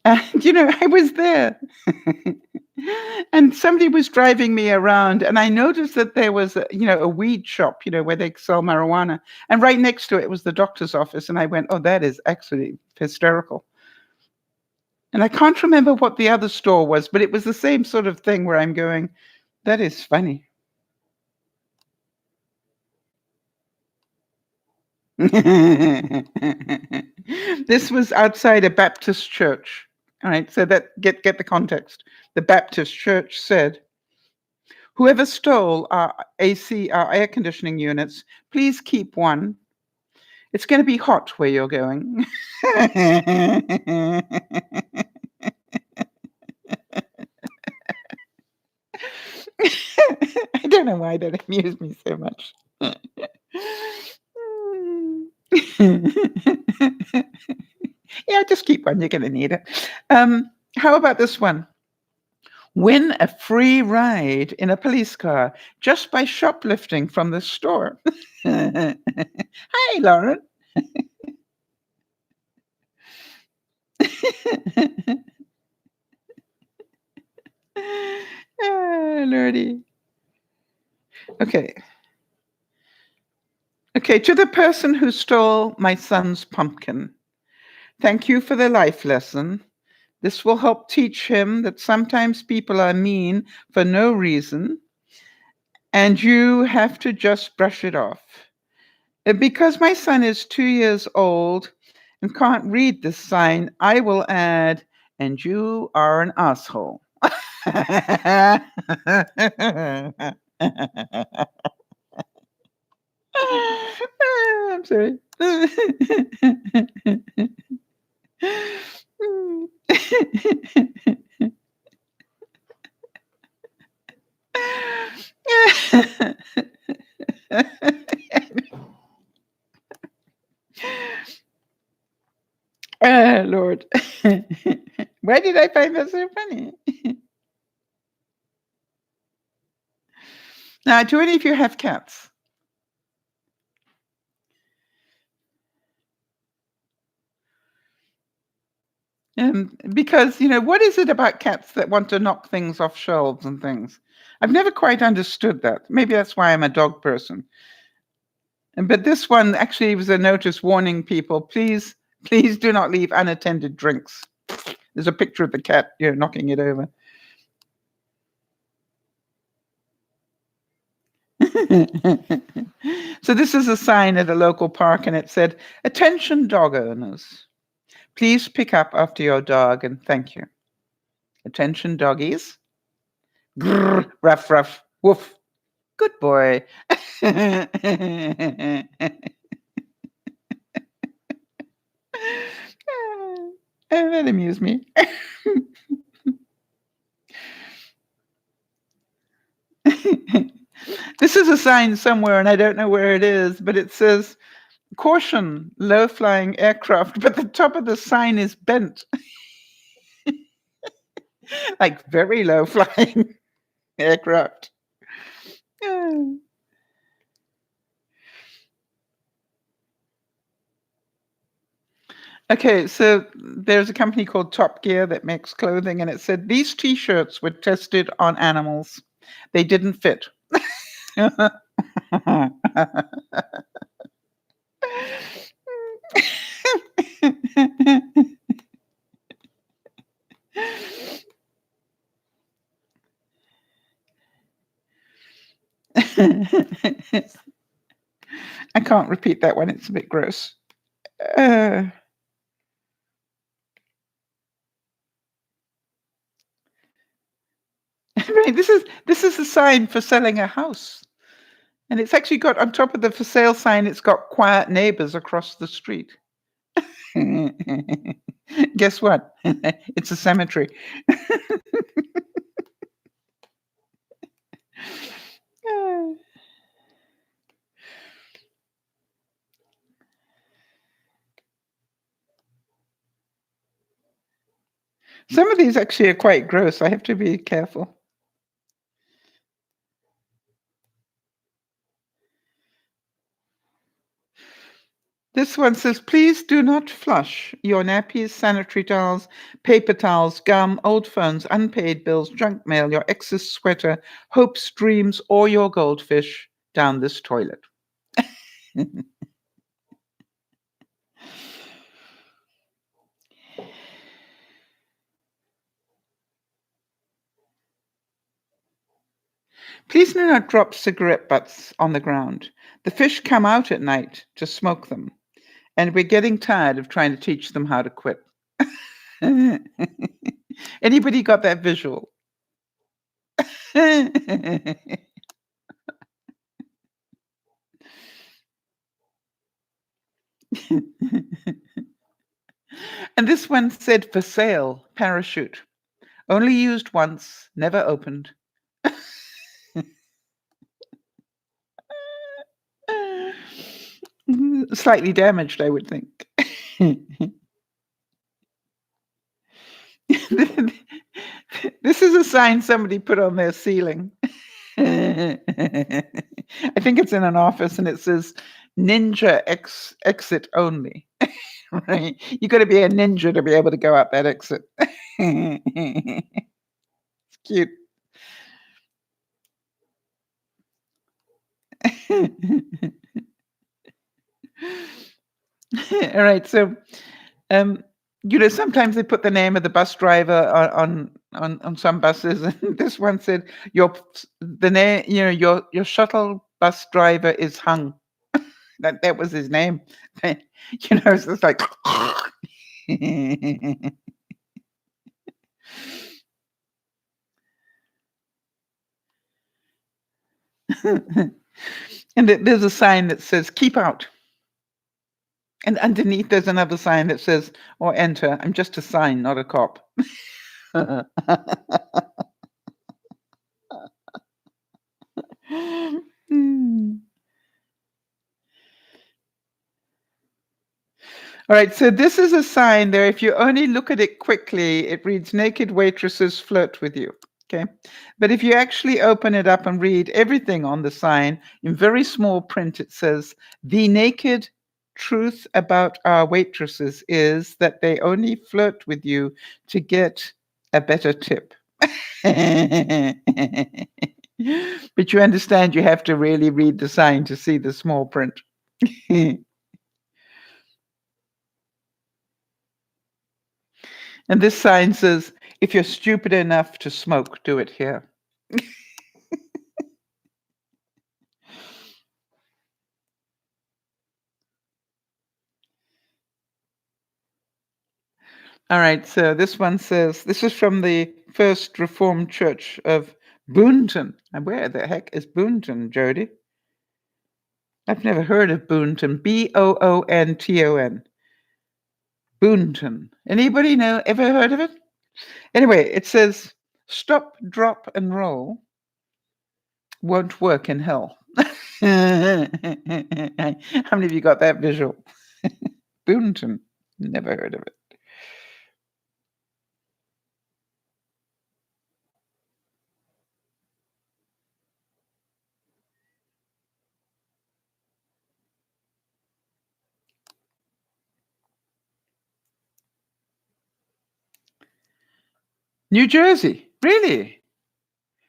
And, I was there. And somebody was driving me around, and I noticed that there was a weed shop, where they sell marijuana. And right next to it was the doctor's office. And I went, oh, that is actually hysterical. And I can't remember what the other store was, but it was the same sort of thing where I'm going, that is funny. This was outside a Baptist church. All right, so that get the context. The Baptist church said, whoever stole our AC, our air conditioning units, please keep one. It's going to be hot where you're going. I don't know why that amused me so much. Yeah, just keep one. You're going to need it. How about this one? Win a free ride in a police car just by shoplifting from the store. Hi, Lauren. Oh, Lordy. Okay. Okay, to the person who stole my son's pumpkin, thank you for the life lesson. This will help teach him that sometimes people are mean for no reason, and you have to just brush it off. Because my son is 2 years old and can't read this sign, I will add, and you are an asshole. I'm sorry. Oh, Lord. Why did I find that so funny? Now, do any of you have cats? Because, what is it about cats that want to knock things off shelves and things? I've never quite understood that. Maybe that's why I'm a dog person. But this one actually was a notice warning people, please do not leave unattended drinks. There's a picture of the cat, knocking it over. So this is a sign at a local park, and it said, attention dog owners. Please pick up after your dog and thank you. Attention doggies. Grrr, ruff, ruff, woof. Good boy. That amused me. This is a sign somewhere, and I don't know where it is, but it says, caution, low-flying aircraft, but the top of the sign is bent. Like very low-flying aircraft. Okay, so there's a company called Top Gear that makes clothing, and it said, these T-shirts were tested on animals. They didn't fit. I can't repeat that one. It's a bit gross. Right, this is a sign for selling a house. And it's actually got on top of the for sale sign, it's got quiet neighbors across the street. Guess what? It's a cemetery. Some of these actually are quite gross. I have to be careful. This one says, please do not flush your nappies, sanitary towels, paper towels, gum, old phones, unpaid bills, junk mail, your ex's sweater, hopes, dreams, or your goldfish down this toilet. Please do not drop cigarette butts on the ground. The fish come out at night to smoke them, and we're getting tired of trying to teach them how to quit. Anybody got that visual? And this one said, for sale, parachute. Only used once, never opened. Slightly damaged, I would think. This is a sign somebody put on their ceiling. I think it's in an office and it says ninja exit only. Right? You got to be a ninja to be able to go out that exit. It's cute. All right. So, sometimes they put the name of the bus driver on some buses, and this one said the name, your shuttle bus driver is hung. That was his name. It's just like. And there's a sign that says keep out. And underneath there's another sign that says, or enter, I'm just a sign, not a cop. All right, so this is a sign there. If you only look at it quickly, it reads naked waitresses flirt with you. Okay. But if you actually open it up and read everything on the sign in very small print, it says the naked truth about our waitresses is that they only flirt with you to get a better tip. But you understand you have to really read the sign to see the small print. And this sign says, if you're stupid enough to smoke, do it here. All right, so this one says, this is from the First Reformed Church of Boonton. And where the heck is Boonton, Jody? I've never heard of Boonton. Boonton. Boonton. Anybody know? Ever heard of it? Anyway, it says, stop, drop, and roll won't work in hell. How many of you got that visual? Boonton. Never heard of it. New Jersey. Really?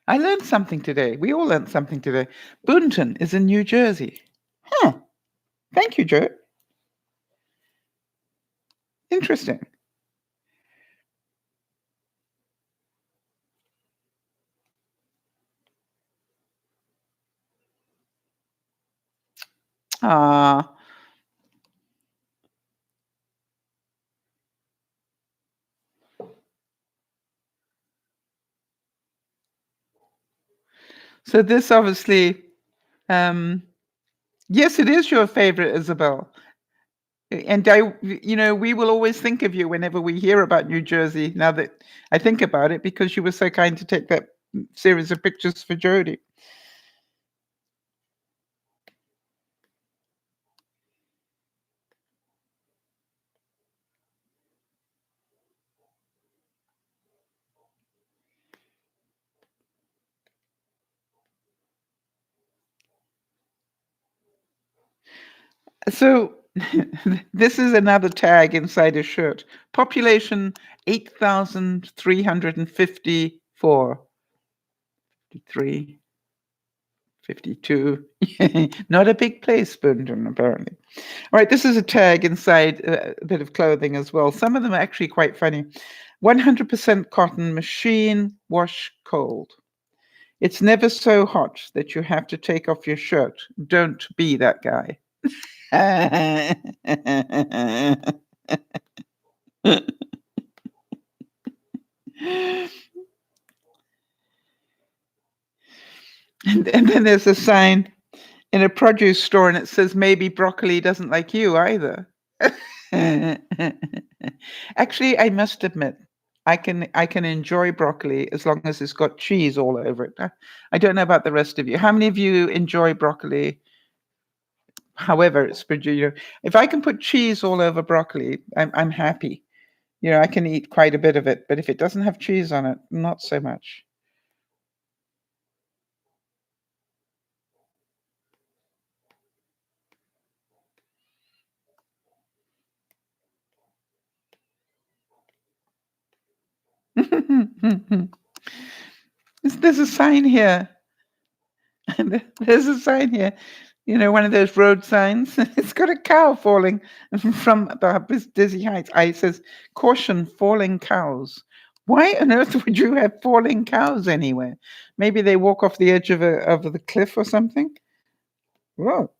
I learned something today. We all learned something today. Boonton is in New Jersey. Huh. Thank you, Joe. Interesting. Ah. So this obviously, yes, it is your favorite, Isabel. And we will always think of you whenever we hear about New Jersey. Now that I think about it, because you were so kind to take that series of pictures for Jody. So this is another tag inside a shirt. Population 8,354. 53, 52. Not a big place, Bunton, apparently. All right, this is a tag inside a bit of clothing as well. Some of them are actually quite funny. 100% cotton, machine wash cold. It's never so hot that you have to take off your shirt. Don't be that guy. And then there's a sign in a produce store and it says maybe broccoli doesn't like you either. Actually, I must admit, I can enjoy broccoli as long as it's got cheese all over it. I don't know about the rest of you. How many of you enjoy broccoli? However, it's produced. If I can put cheese all over broccoli, I'm happy. I can eat quite a bit of it, but if it doesn't have cheese on it, not so much. There's a sign here. There's a sign here. One of those road signs. It's got a cow falling from the dizzy heights. It says, "Caution, falling cows." Why on earth would you have falling cows anywhere? Maybe they walk off the edge of the cliff or something. Whoa.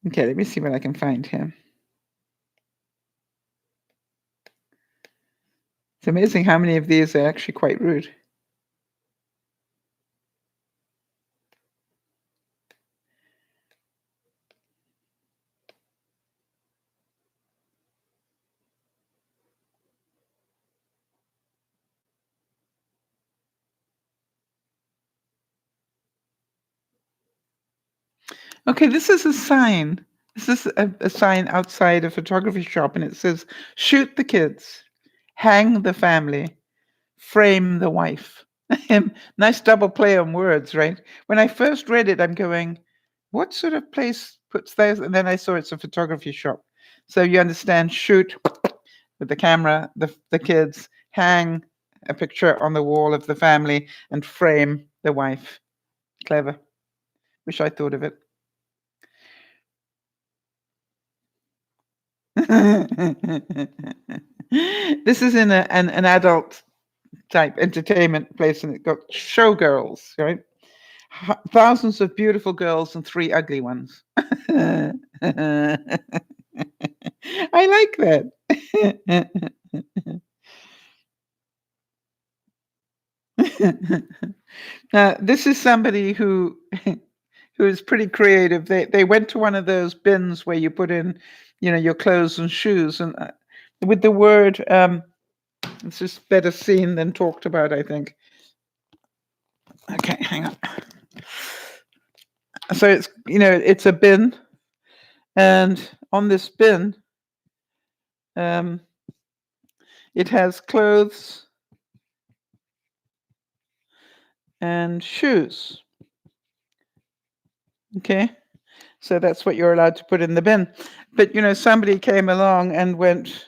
Okay, let me see what I can find here. It's amazing how many of these are actually quite rude. Okay, this is a sign. This is a sign outside a photography shop, and it says, "Shoot the kids, hang the family, frame the wife." Nice double play on words, right? When I first read it, I'm going, what sort of place puts those? And then I saw it's a photography shop. So you understand, shoot with the camera, the kids, hang a picture on the wall of the family, and frame the wife. Clever. Wish I thought of it. This is in an adult type entertainment place, and it got showgirls, right? Thousands of beautiful girls and 3 ugly ones. I like that. Now, this is somebody who is pretty creative. They went to one of those bins where you put in, your clothes and shoes, and with the word, it's just better seen than talked about, I think. Okay, hang on. So it's a bin, and on this bin, it has clothes and shoes. Okay, so that's what you're allowed to put in the bin. But somebody came along and went.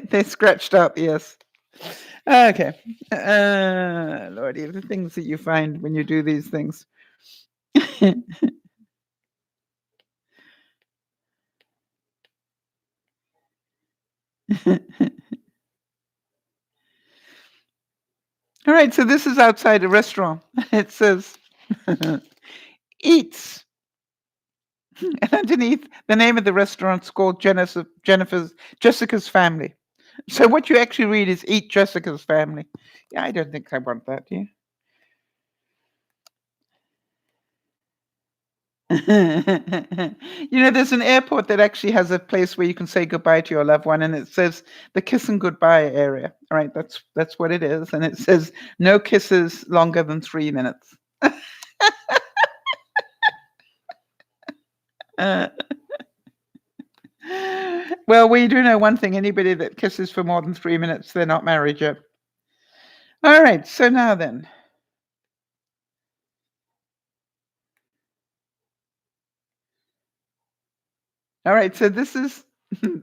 They scratched up, yes. Okay. Lordy, the things that you find when you do these things. All right, so this is outside a restaurant. It says eats. And underneath, the name of the restaurant's called Jessica's Family. So what you actually read is Eat Jessica's Family. Yeah, I don't think I want that, do you? There's an airport that actually has a place where you can say goodbye to your loved one, and it says the kiss and goodbye area. All right, that's what it is, and it says no kisses longer than 3 minutes. Uh, well, we do know one thing: anybody that kisses for more than 3 minutes, they're not married yet. All right, so now then. All right, so this is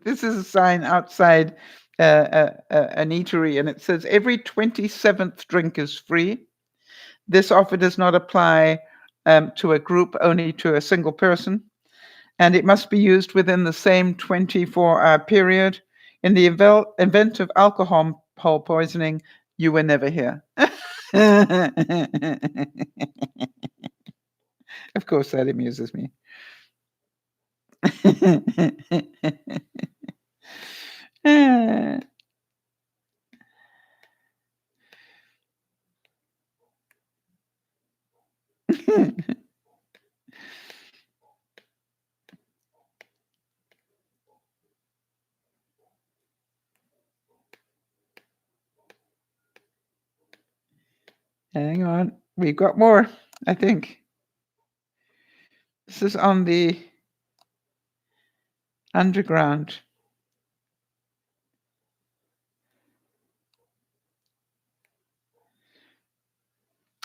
this is a sign outside an eatery, and it says every 27th drink is free. This offer does not apply to a group, only to a single person, and it must be used within the same 24-hour period. In the event of alcohol poisoning, you were never here. Of course, that amuses me. Hang on, we've got more, I think. This is on the underground.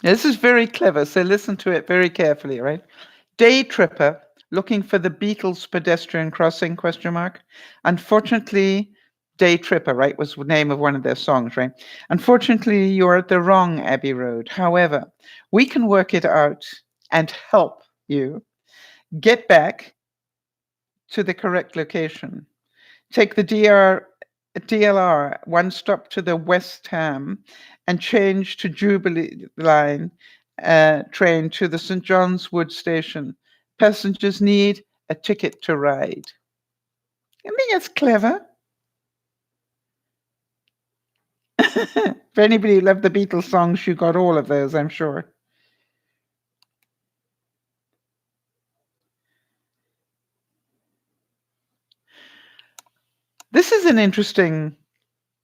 This is very clever, so listen to it very carefully, right? Day tripper looking for the Beatles pedestrian crossing, ? Unfortunately, Day Tripper, right, was the name of one of their songs, right? Unfortunately, you're at the wrong Abbey Road. However, we can work it out and help you get back to the correct location. Take the DLR one stop to the West Ham and change to Jubilee Line train to the St. John's Wood station. Passengers need a ticket to ride. I think it's clever. For anybody who loved the Beatles songs, you got all of those, I'm sure. This is an interesting.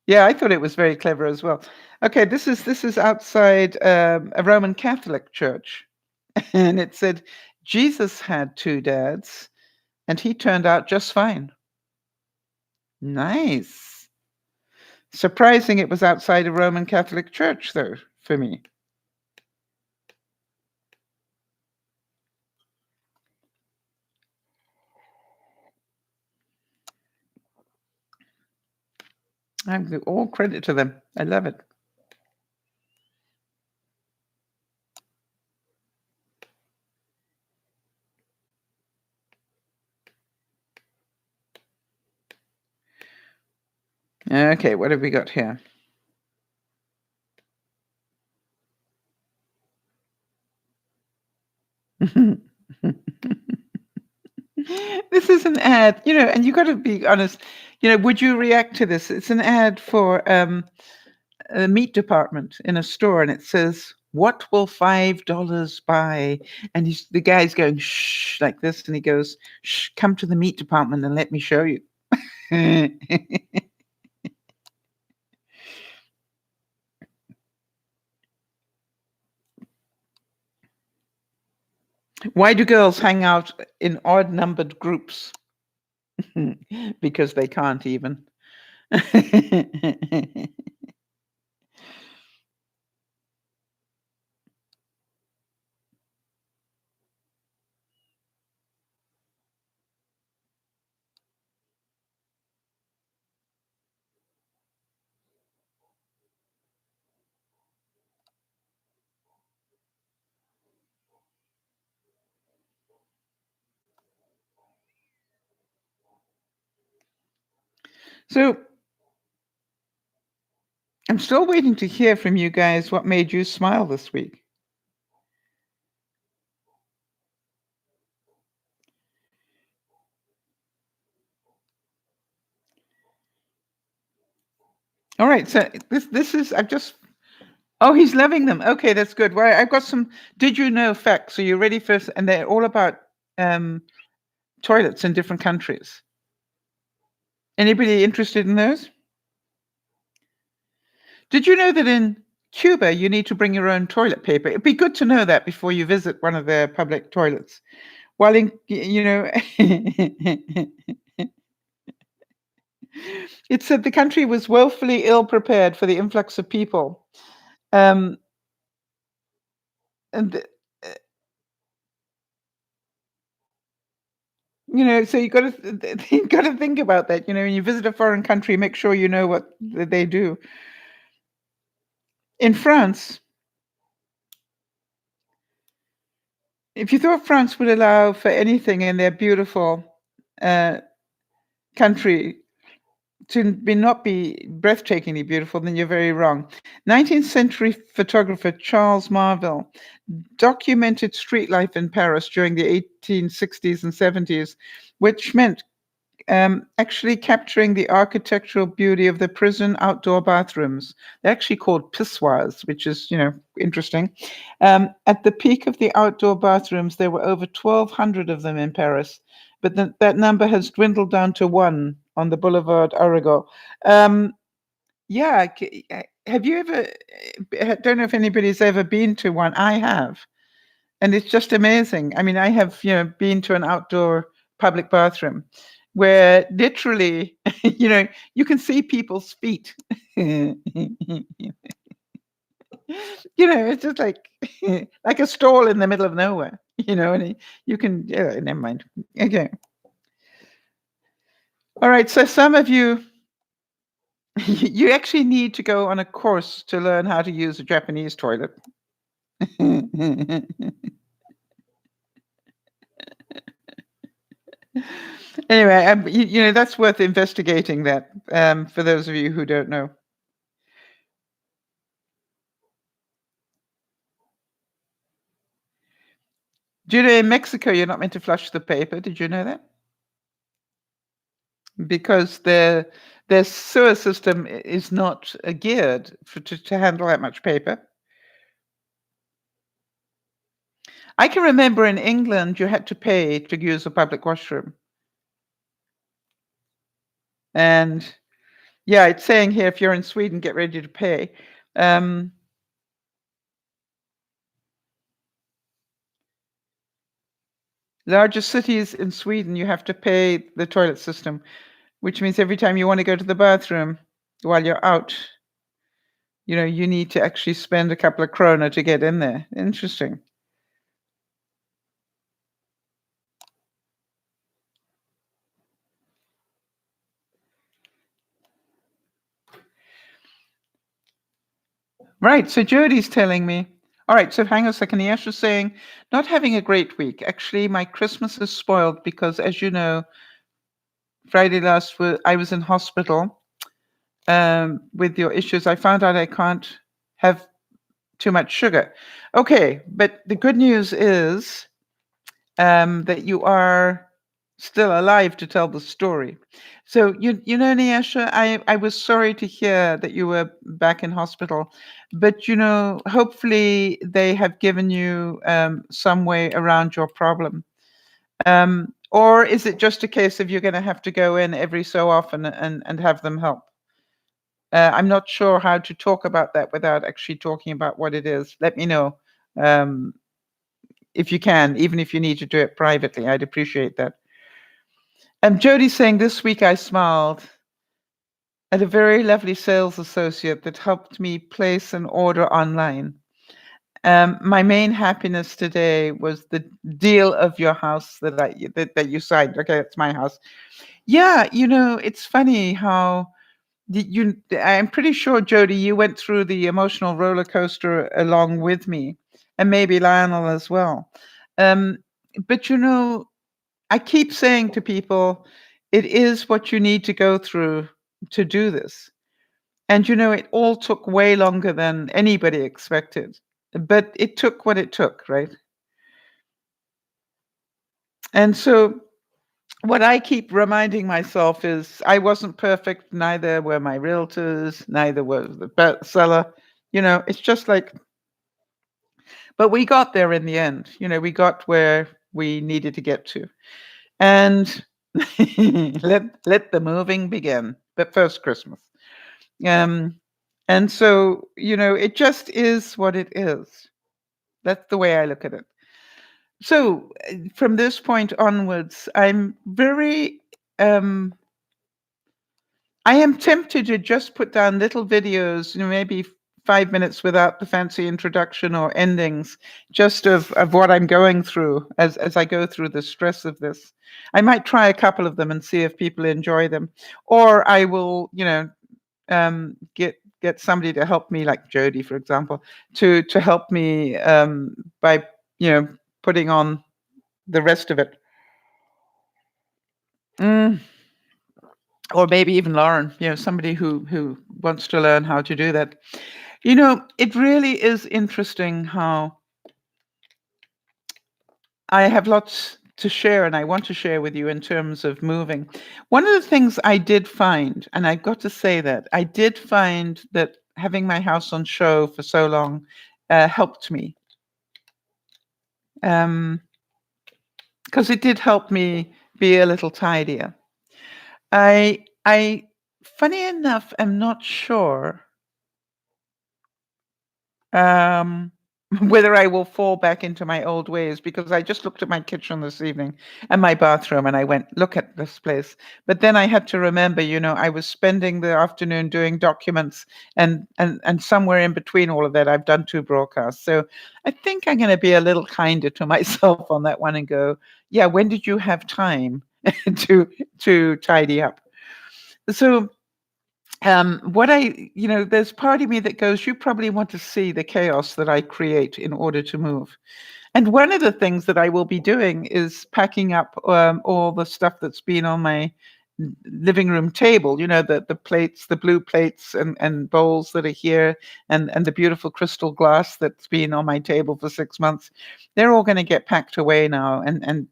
Yeah, I thought it was very clever as well. Okay, this is outside a Roman Catholic church, and it said Jesus had 2 dads, and he turned out just fine. Nice. Surprising it was outside a Roman Catholic church, though, for me. I give all credit to them. I love it. Okay, what have we got here? This is an ad, and you got to be honest. Would you react to this? It's an ad for a meat department in a store, and it says, "What will $5 buy?" And the guy's going shh like this, and he goes, "Shh, come to the meat department and let me show you." Why do girls hang out in odd-numbered groups? Because they can't even. So I'm still waiting to hear from you guys what made you smile this week. All right, so this is I've just. Oh, he's loving them. Okay, that's good. Well, I've got some did you know facts. Are you ready for? And they're all about toilets in different countries. Anybody interested in those? Did you know that in Cuba you need to bring your own toilet paper? It'd be good to know that before you visit one of their public toilets. While in, it said the country was woefully ill prepared for the influx of people. Um, and so you got to you got to think about that. When you visit a foreign country, make sure you know what they do. In France, if you thought France would allow for anything in their beautiful country to not be breathtakingly beautiful, then you're very wrong. 19th century photographer Charles Marvell documented street life in Paris during the 1860s and 70s, which meant actually capturing the architectural beauty of the prison outdoor bathrooms. They're actually called pissoirs, which is, interesting. At the peak of the outdoor bathrooms, there were over 1,200 of them in Paris, but that number has dwindled down to one on the Boulevard Arago. Yeah, have you ever? I don't know if anybody's ever been to one. I have, and it's just amazing. I mean, I have, been to an outdoor public bathroom where literally, you can see people's feet. It's just like like a stall in the middle of nowhere. And you can. Yeah, never mind. Okay. All right. So some of you. You actually need to go on a course to learn how to use a Japanese toilet. Anyway, that's worth investigating that, for those of you who don't know. Do you know in Mexico you're not meant to flush the paper? Did you know that? Because their sewer system is not geared to handle that much paper. I can remember in England you had to pay to use a public washroom. And yeah, it's saying here, if you're in Sweden, get ready to pay. Largest cities in Sweden, you have to pay the toilet system, which means every time you want to go to the bathroom while you're out, you need to actually spend a couple of krona to get in there. Interesting. Right. So Jody's telling me. All right. So hang on a second. Yasha's saying, not having a great week. Actually, my Christmas is spoiled because, as you know, Friday last I was in hospital with your issues. I found out I can't have too much sugar. Okay. But the good news is that you are still alive to tell the story. So Nyasha, I was sorry to hear that you were back in hospital, but hopefully they have given you some way around your problem. Or is it just a case of you're going to have to go in every so often and have them help? I'm not sure how to talk about that without actually talking about what it is. Let me know. If you can, even if you need to do it privately, I'd appreciate that. Jody's saying this week I smiled at a very lovely sales associate that helped me place an order online. My main happiness today was the deal of your house that you signed. Okay, it's my house. Yeah, it's funny how I'm pretty sure, Jody, you went through the emotional roller coaster along with me, and maybe Lionel as well. But I keep saying to people, it is what you need to go through to do this. And it all took way longer than anybody expected, but it took what it took, right? And so what I keep reminding myself is I wasn't perfect, neither were my realtors, neither was the seller. It's just like, but we got there in the end. We got where we needed to get to. And let the moving begin. But first, Christmas. Um, and so, it just is what it is. That's the way I look at it. So from this point onwards, I'm very, I am tempted to just put down little videos, maybe 5 minutes without the fancy introduction or endings, just of what I'm going through as I go through the stress of this. I might try a couple of them and see if people enjoy them, or I will, get somebody to help me, like Jody, for example, to help me by putting on the rest of it. Or maybe even Lauren, somebody who wants to learn how to do that. It really is interesting how I have lots to share, and I want to share with you in terms of moving. One of the things I did find, and I've got to say that, I did find that having my house on show for so long helped me. Because it did help me be a little tidier. I, funny enough, am not sure whether I will fall back into my old ways, because I just looked at my kitchen this evening and my bathroom and I went, look at this place. But then I had to remember, I was spending the afternoon doing documents, and somewhere in between all of that, I've done 2 broadcasts. So I think I'm going to be a little kinder to myself on that one and go, yeah, when did you have time to tidy up? So there's part of me that goes, you probably want to see the chaos that I create in order to move. And one of the things that I will be doing is packing up all the stuff that's been on my living room table, the plates, the blue plates and bowls that are here, and the beautiful crystal glass that's been on my table for 6 months. They're all going to get packed away now and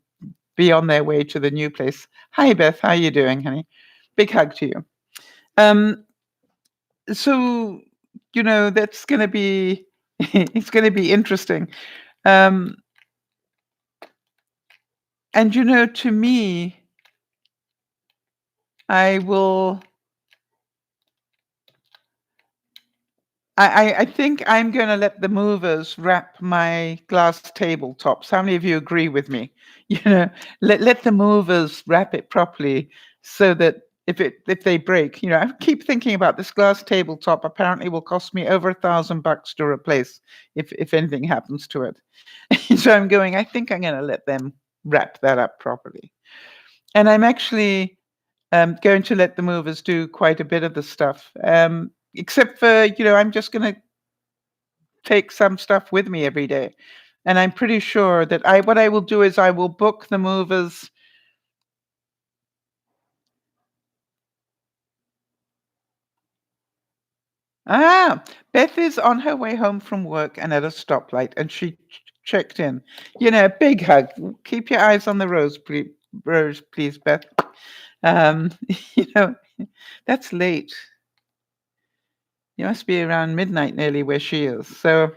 be on their way to the new place. Hi, Beth. How you doing, honey? Big hug to you. So, that's going to be, it's going to be interesting. And, to me, I think I'm going to let the movers wrap my glass tabletops. How many of you agree with me? Let the movers wrap it properly so that if they break, I keep thinking about this glass tabletop. Apparently, will cost me over $1,000 to replace if anything happens to it. So I'm going, I think I'm going to let them wrap that up properly, and I'm actually going to let the movers do quite a bit of the stuff. Except for, I'm just going to take some stuff with me every day. And I'm pretty sure that what I will do is I will book the movers. Beth is on her way home from work and at a stoplight, and she checked in. Big hug. Keep your eyes on the road, please, Beth. That's late. You must be around midnight nearly where she is. So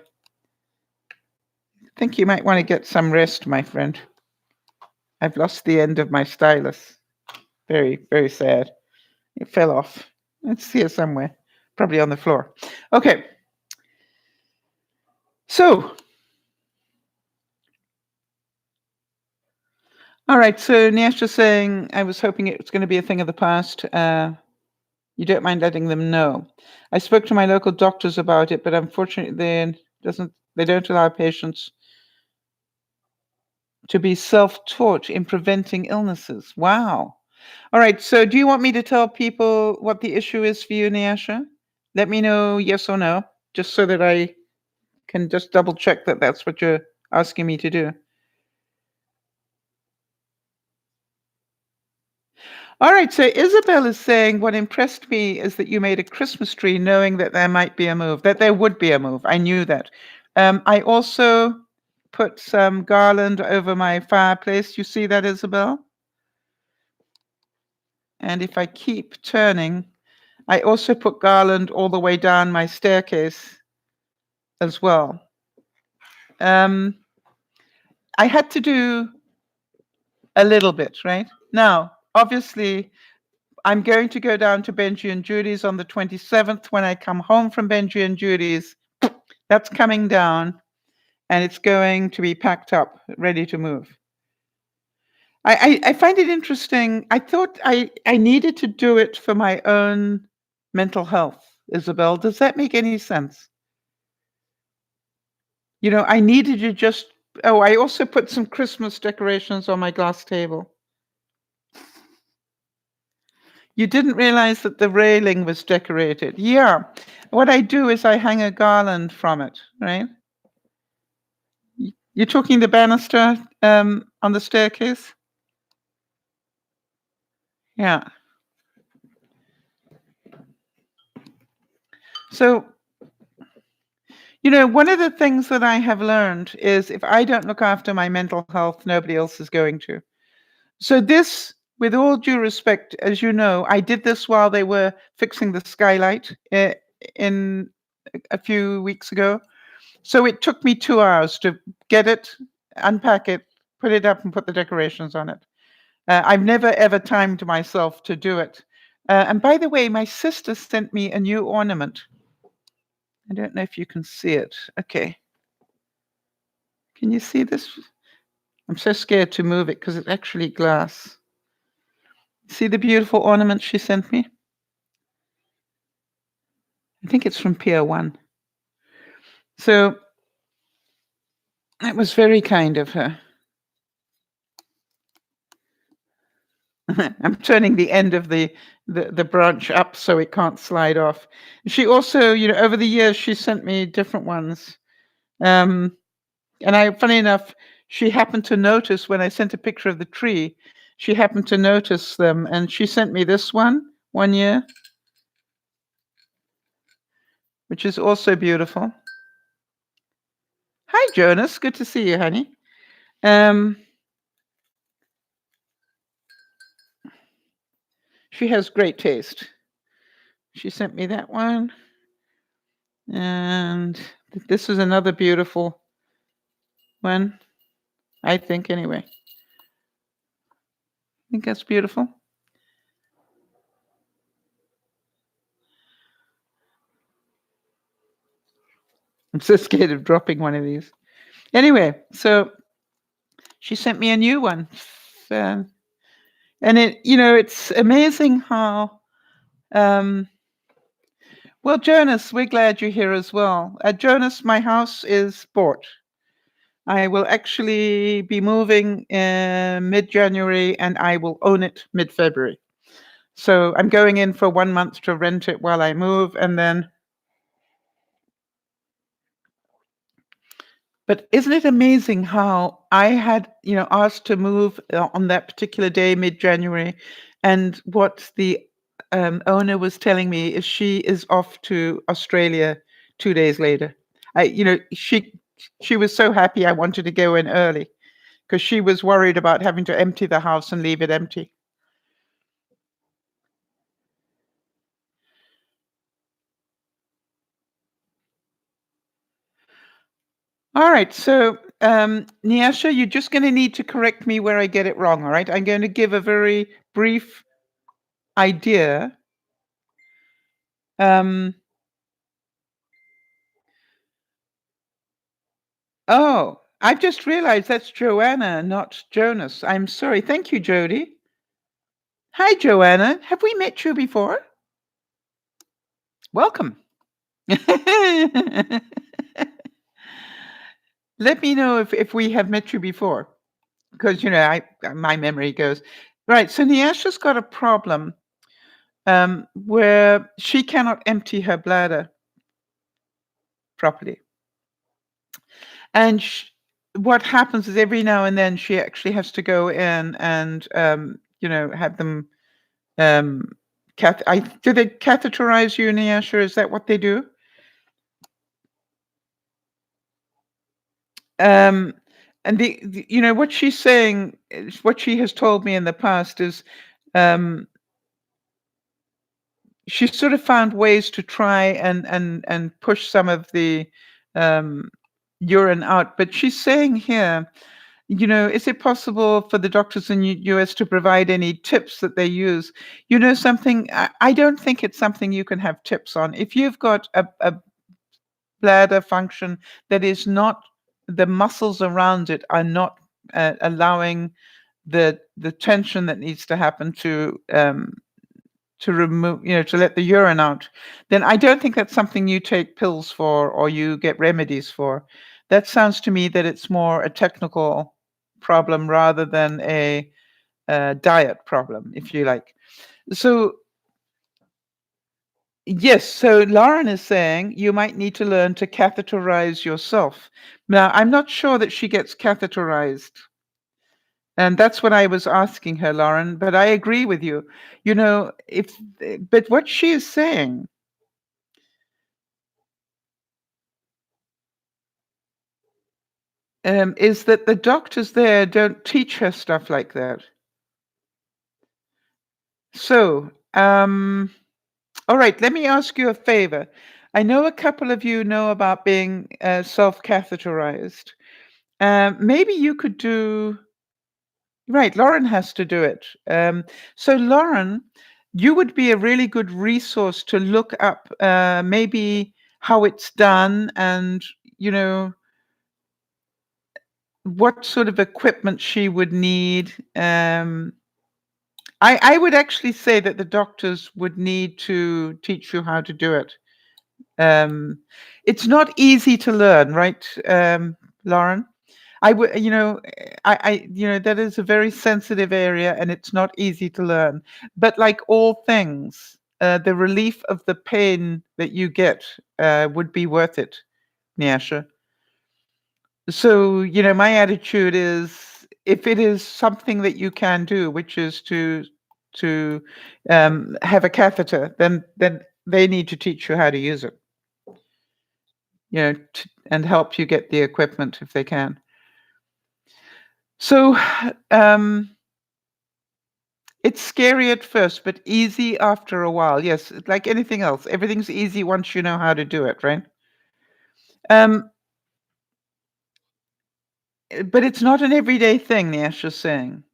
I think you might want to get some rest, my friend. I've lost the end of my stylus. Very, very sad. It fell off. It's here somewhere, probably on the floor. Okay. So, all right. So Niasha's saying, I was hoping it was going to be a thing of the past. You don't mind letting them know. I spoke to my local doctors about it, but unfortunately they don't allow patients to be self-taught in preventing illnesses. Wow. All right. So do you want me to tell people what the issue is for you, Niasha? Let me know yes or no, just so that I can just double check that that's what you're asking me to do. All right, so Isabel is saying, what impressed me is that you made a Christmas tree knowing that there might be a move, that there would be a move. I knew that. I also put some garland over my fireplace. You see that, Isabel? And if I keep turning, I also put garland all the way down my staircase as well. I had to do a little bit, right? Now, obviously, I'm going to go down to Benji and Judy's on the 27th. When I come home from Benji and Judy's, that's coming down and it's going to be packed up, ready to move. I find it interesting. I thought I needed to do it for my own mental health, Isabel. Does that make any sense? You know, I needed to just. Oh, I also put some Christmas decorations on my glass table. You didn't realize that the railing was decorated. Yeah. What I do is I hang a garland from it, right? You're talking the banister on the staircase? Yeah. So, you know, one of the things that I have learned is if I don't look after my mental health, nobody else is going to. So this, with all due respect, as you know, I did this while they were fixing the skylight in a few weeks ago. So it took me 2 hours to get it, unpack it, put it up, and put the decorations on it. I've never ever timed myself to do it. And by the way, my sister sent me a new ornament. I don't know if you can see it. Okay. Can you see this? I'm so scared to move it because it's actually glass. See the beautiful ornament she sent me? I think it's from Pier 1. So that was very kind of her. I'm turning the end of the branch up so it can't slide off. She also, you know, over the years, she sent me different ones. And funny enough, she happened to notice when I sent a picture of the tree, she happened to notice them. And she sent me this one year, which is also beautiful. Hi, Jonas. Good to see you, honey. She has great taste. She sent me that one. And this is another beautiful one, I think, anyway. I think that's beautiful. I'm so scared of dropping one of these. Anyway, so she sent me a new one. And it, you know, it's amazing how, well, Jonas, we're glad you're here as well. Jonas, my house is bought. I will actually be moving in mid-January and I will own it mid-February. So I'm going in for 1 month to rent it while I move and then. But isn't it amazing how I had, you know, asked to move on that particular day, mid-January, and what the owner was telling me is she is off to Australia 2 days later. You know, she was so happy I wanted to go in early because she was worried about having to empty the house and leave it empty. All right, so Nyasha, you're just going to need to correct me where I get it wrong, all right? I'm going to give a very brief idea. Oh, I've just realized that's Joanna, not Jonas. I'm sorry. Thank you, Jody. Hi, Joanna. Have we met you before? Welcome. Let me know if we have met you before, because, you know, my memory goes. Right, so Nyasha's got a problem where she cannot empty her bladder properly. And what happens is every now and then she actually has to go in and, you know, have them, do they catheterize you, Nyasha? Is that what they do? And you know, what she's saying, what she has told me in the past is, she sort of found ways to try and push some of the urine out. But she's saying here, Is it possible for the doctors in US to provide any tips that they use? Something, I don't think it's something you can have tips on. If you've got a bladder function that is not, the muscles around it are not allowing the tension that needs to happen to remove, to let the urine out, then I don't think that's something you take pills for or you get remedies for. That sounds to me that it's more a technical problem rather than a diet problem, if you like. So, yes, so Lauren is saying you might need to learn to catheterize yourself. Now, I'm not sure that she gets catheterized. And that's what I was asking her, Lauren, but I agree with you. If but what she is saying is that the doctors there don't teach her stuff like that. So, all right, let me ask you a favor. I know a couple of you know about being self-catheterized. Maybe you could do. Right, Lauren has to do it. So, Lauren, you would be a really good resource to look up maybe how it's done and, you know, what sort of equipment she would need. I would actually say that the doctors would need to teach you how to do it. Um, it's not easy to learn, right, Lauren? I would, that is a very sensitive area and it's not easy to learn. But like all things, the relief of the pain that you get would be worth it, Nyasha. So, my attitude is if it is something that you can do, which is to have a catheter, then they need to teach you how to use it, and help you get the equipment if they can. So, it's scary at first, but easy after a while. Yes, like anything else, everything's easy once you know how to do it, right? Um, but it's not an everyday thing, Nyasha's saying.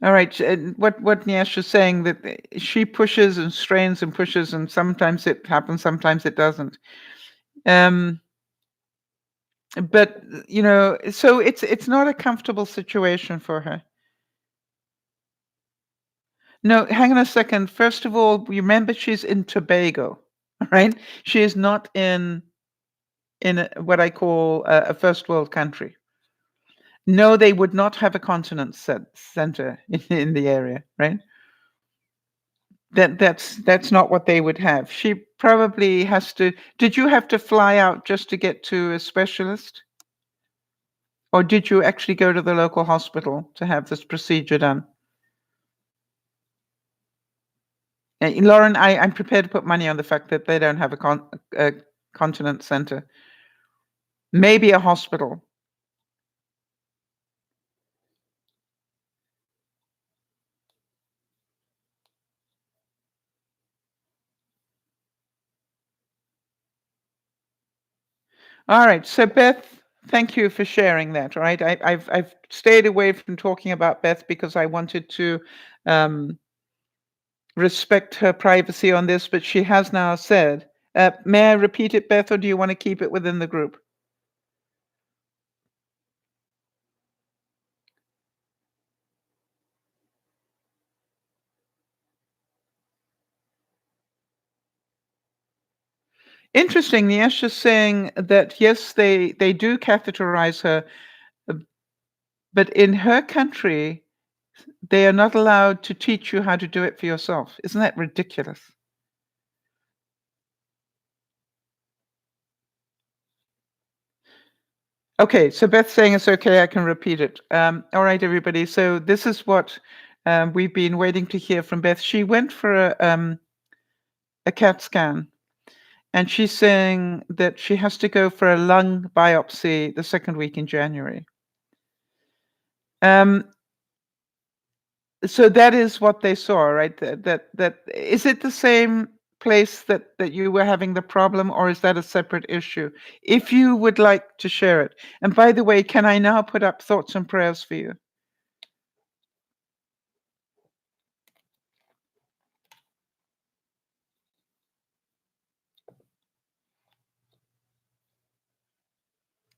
All right, what Nyasha's saying that she pushes and strains and pushes, and sometimes it happens, sometimes it doesn't. But so it's not a comfortable situation for her. No, hang on a second. First of all, remember she's in Tobago, right? She is not in what I call a first world country. No, they would not have a continent center in the area, right? That's not what they would have. She probably has to. Did you have to fly out just to get to a specialist, or did you actually go to the local hospital to have this procedure done? Lauren, I'm prepared to put money on the fact that they don't have a continent center. Maybe a hospital. All right. So Beth, thank you for sharing that. All right. I've stayed away from talking about Beth because I wanted to respect her privacy on this, but she has now said. May I repeat it, Beth, or do you want to keep it within the group? Interesting. Niesha's saying that yes, they do catheterize her, uh, but in her country, they are not allowed to teach you how to do it for yourself. Isn't that ridiculous? Okay, so Beth's saying it's okay. I can repeat it. All right, everybody. So this is what we've been waiting to hear from Beth. She went for a CAT scan, and she's saying that she has to go for a lung biopsy the second week in January. So that is what they saw, right? That is it the same place that you were having the problem, or is that a separate issue? If you would like to share it. And by the way, can I now put up thoughts and prayers for you?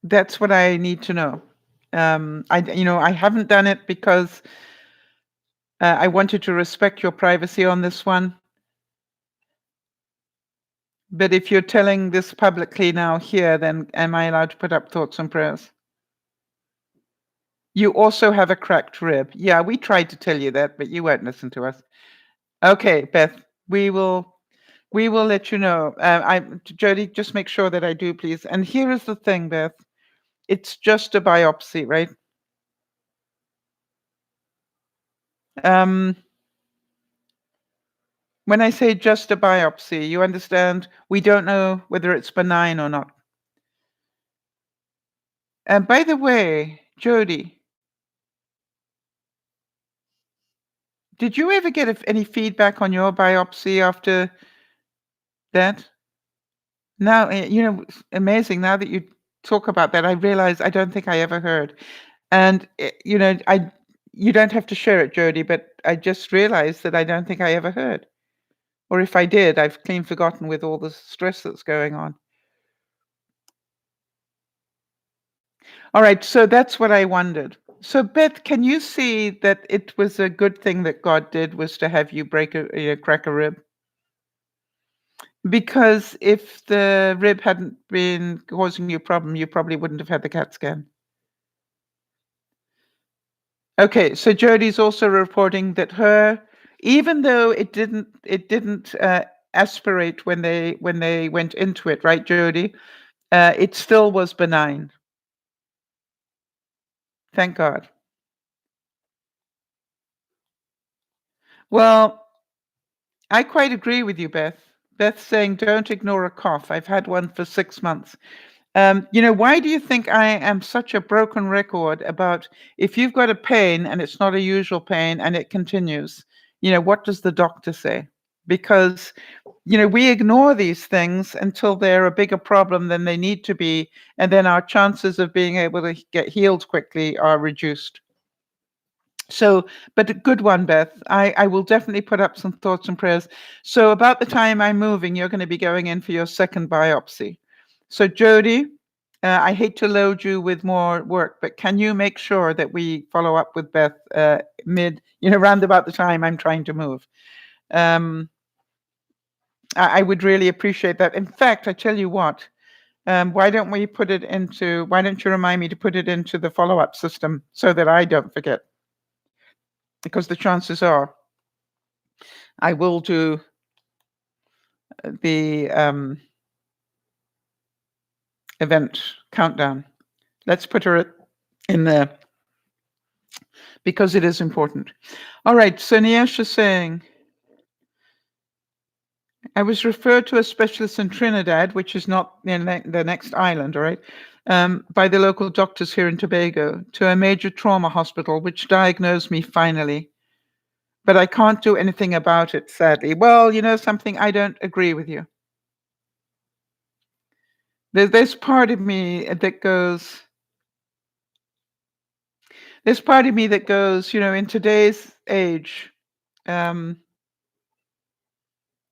That's what I need to know. I haven't done it because I wanted to respect your privacy on this one. But if you're telling this publicly now here, then am I allowed to put up thoughts and prayers? You also have a cracked rib. Yeah, we tried to tell you that, but you won't listen to us. Okay, Beth, we will let you know. Jody, just make sure that I do, please. And here is the thing, Beth. It's just a biopsy, right? Um, when I say just a biopsy, you understand we don't know whether it's benign or not. And by the way, Jody, did you ever get any feedback on your biopsy after that? Now, it's amazing. Now that you talk about that, I realize I don't think I ever heard. And you don't have to share it, Jody, but I just realized that I don't think I ever heard. Or if I did, I've clean forgotten with all the stress that's going on. All right, so that's what I wondered. So, Beth, can you see that it was a good thing that God did was to have you crack a rib? Because if the rib hadn't been causing you a problem, you probably wouldn't have had the CAT scan. Okay, so Jody's also reporting that even though it didn't aspirate when they went into it, right, Jody? It still was benign. Thank God. Well, I quite agree with you, Beth. Beth's saying, don't ignore a cough. I've had one for 6 months. Why do you think I am such a broken record about if you've got a pain and it's not a usual pain and it continues, what does the doctor say? Because, we ignore these things until they're a bigger problem than they need to be, and then our chances of being able to get healed quickly are reduced. So, but a good one, Beth. I will definitely put up some thoughts and prayers. So about the time I'm moving, you're going to be going in for your second biopsy. So Jody, I hate to load you with more work, but can you make sure that we follow up with Beth round about the time I'm trying to move? I would really appreciate that. In fact, I tell you what, why don't you remind me to put it into the follow-up system so that I don't forget? Because the chances are I will do the event countdown. Let's put her in there because it is important. All right, so Niesh is saying, I was referred to a specialist in Trinidad, which is not the next island, all right, by the local doctors here in Tobago to a major trauma hospital, which diagnosed me finally. But I can't do anything about it, sadly. Well, you know something, I don't agree with you. There's part of me that goes, in today's age,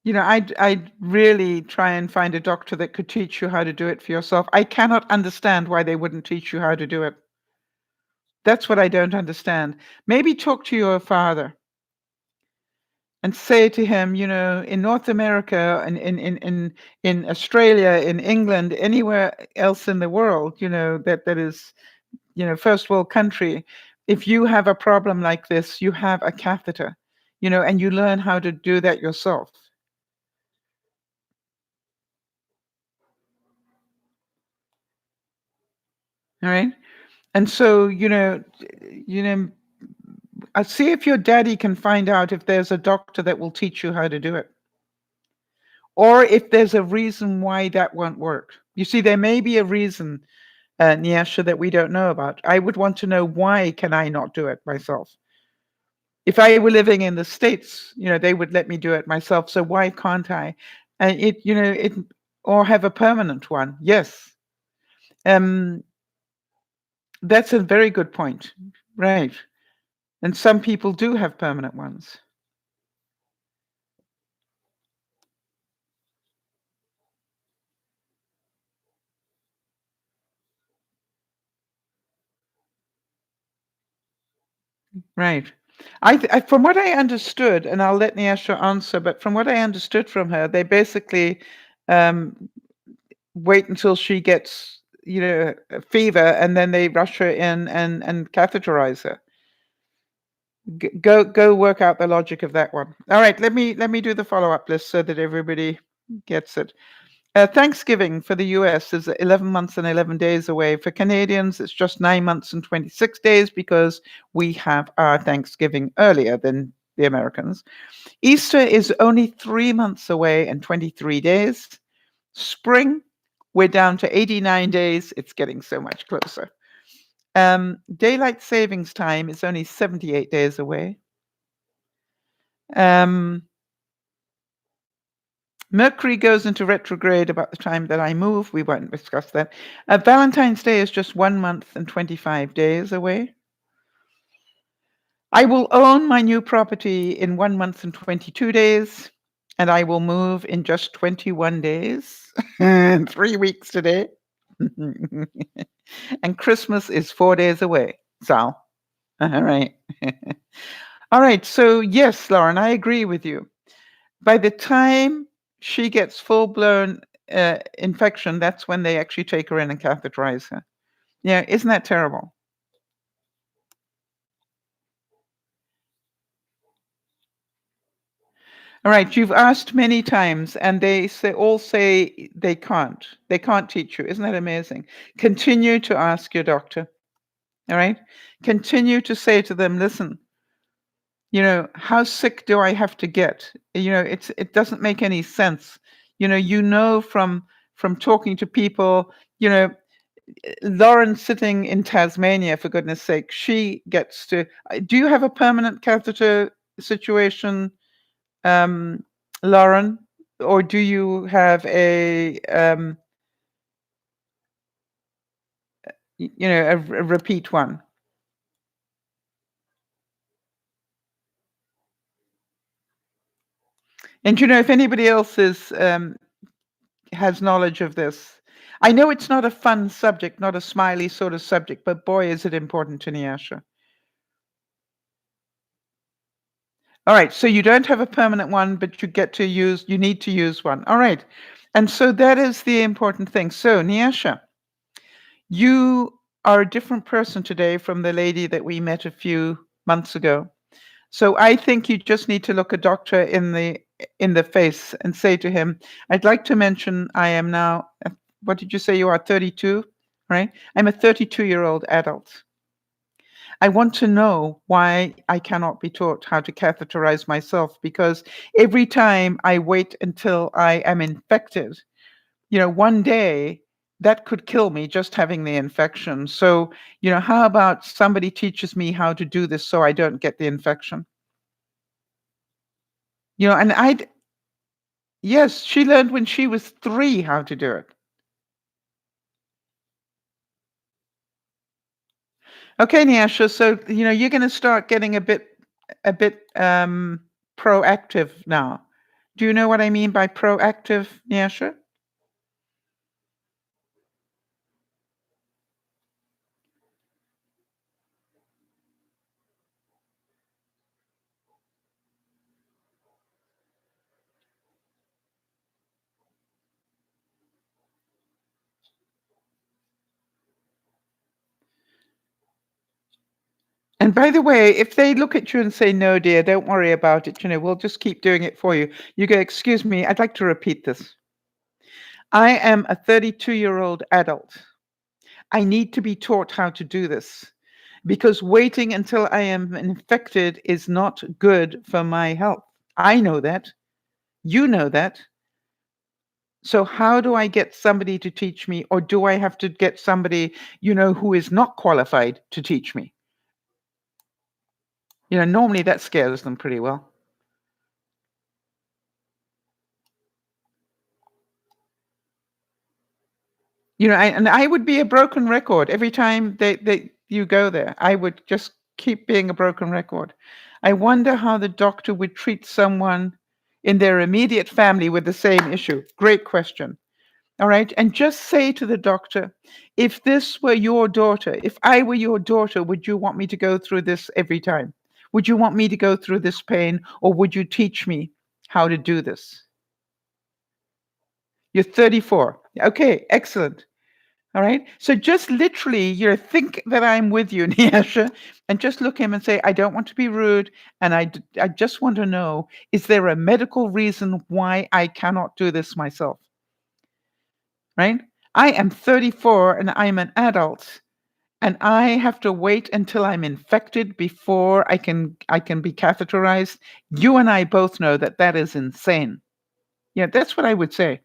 I'd really try and find a doctor that could teach you how to do it for yourself. I cannot understand why they wouldn't teach you how to do it. That's what I don't understand. Maybe talk to your father and say to him, in North America and in Australia, in England, anywhere else in the world, that is, first world country, if you have a problem like this, you have a catheter, and you learn how to do that yourself. All right. And so, I see if your daddy can find out if there's a doctor that will teach you how to do it. Or if there's a reason why that won't work. You see, there may be a reason, Nyasha, that we don't know about. I would want to know, why can I not do it myself? If I were living in the States, they would let me do it myself. So why can't I? it or have a permanent one. Yes. Um, that's a very good point. Right. And some people do have permanent ones. Right. From what I understood, and I'll let Nyasha answer, but from what I understood from her, they basically um, wait until she gets, a fever, and then they rush her in and catheterize her. Go work out the logic of that one. All right, let me do the follow-up list so that everybody gets it. Thanksgiving for the US is 11 months and 11 days away. For Canadians, it's just 9 months and 26 days because we have our Thanksgiving earlier than the Americans. Easter is only 3 months away and 23 days. Spring, we're down to 89 days. It's getting so much closer. Daylight savings time is only 78 days away. Mercury goes into retrograde about the time that I move. We won't discuss that. Valentine's Day is just 1 month and 25 days away. I will own my new property in 1 month and 22 days, and I will move in just 21 days, 3 weeks today. And Christmas is 4 days away. Sal. All right. All right. So, yes, Lauren, I agree with you. By the time she gets full-blown infection, that's when they actually take her in and catheterize her. Yeah, isn't that terrible? All right, you've asked many times, and they all say they can't. They can't teach you. Isn't that amazing? Continue to ask your doctor. All right? Continue to say to them, listen, how sick do I have to get? It doesn't make any sense. From talking to people, Lauren sitting in Tasmania, for goodness sake, she gets to. Do you have a permanent catheter situation, Lauren, or do you have a repeat one? And if anybody else has knowledge of this, I know it's not a fun subject, not a smiley sort of subject, but boy, is it important to Nyasha. All right, so you don't have a permanent one, but you need to use one. All right. And so that is the important thing. So, Nyasha, you are a different person today from the lady that we met a few months ago. So I think you just need to look a doctor in the face and say to him, I'd like to mention I am now, what did you say you are, 32, right? I'm a 32-year-old adult. I want to know why I cannot be taught how to catheterize myself, because every time I wait until I am infected, one day that could kill me just having the infection. So, how about somebody teaches me how to do this so I don't get the infection? And yes, she learned when she was 3 how to do it. Okay, Nyasha, so, you're gonna start getting a bit proactive now. Do you know what I mean by proactive, Nyasha? And by the way, if they look at you and say, "No, dear, don't worry about it, we'll just keep doing it for you," you go, "Excuse me, I'd like to repeat this. I am a 32-year-old adult. I need to be taught how to do this because waiting until I am infected is not good for my health. I know that. You know that. So how do I get somebody to teach me, or do I have to get somebody, who is not qualified to teach me?" Normally that scares them pretty well. And I would be a broken record every time you go there. I would just keep being a broken record. I wonder how the doctor would treat someone in their immediate family with the same issue. Great question. All right. And just say to the doctor, if this were your daughter, if I were your daughter, would you want me to go through this every time? Would you want me to go through this pain, or would you teach me how to do this? You're 34. Okay, excellent. All right. So just literally, think that I'm with you, Nyasha, and just look him and say, I don't want to be rude. And I just want to know, is there a medical reason why I cannot do this myself? Right? I am 34 and I'm an adult, and I have to wait until I'm infected before I can be catheterized. You and I both know that that is insane. Yeah, that's what I would say.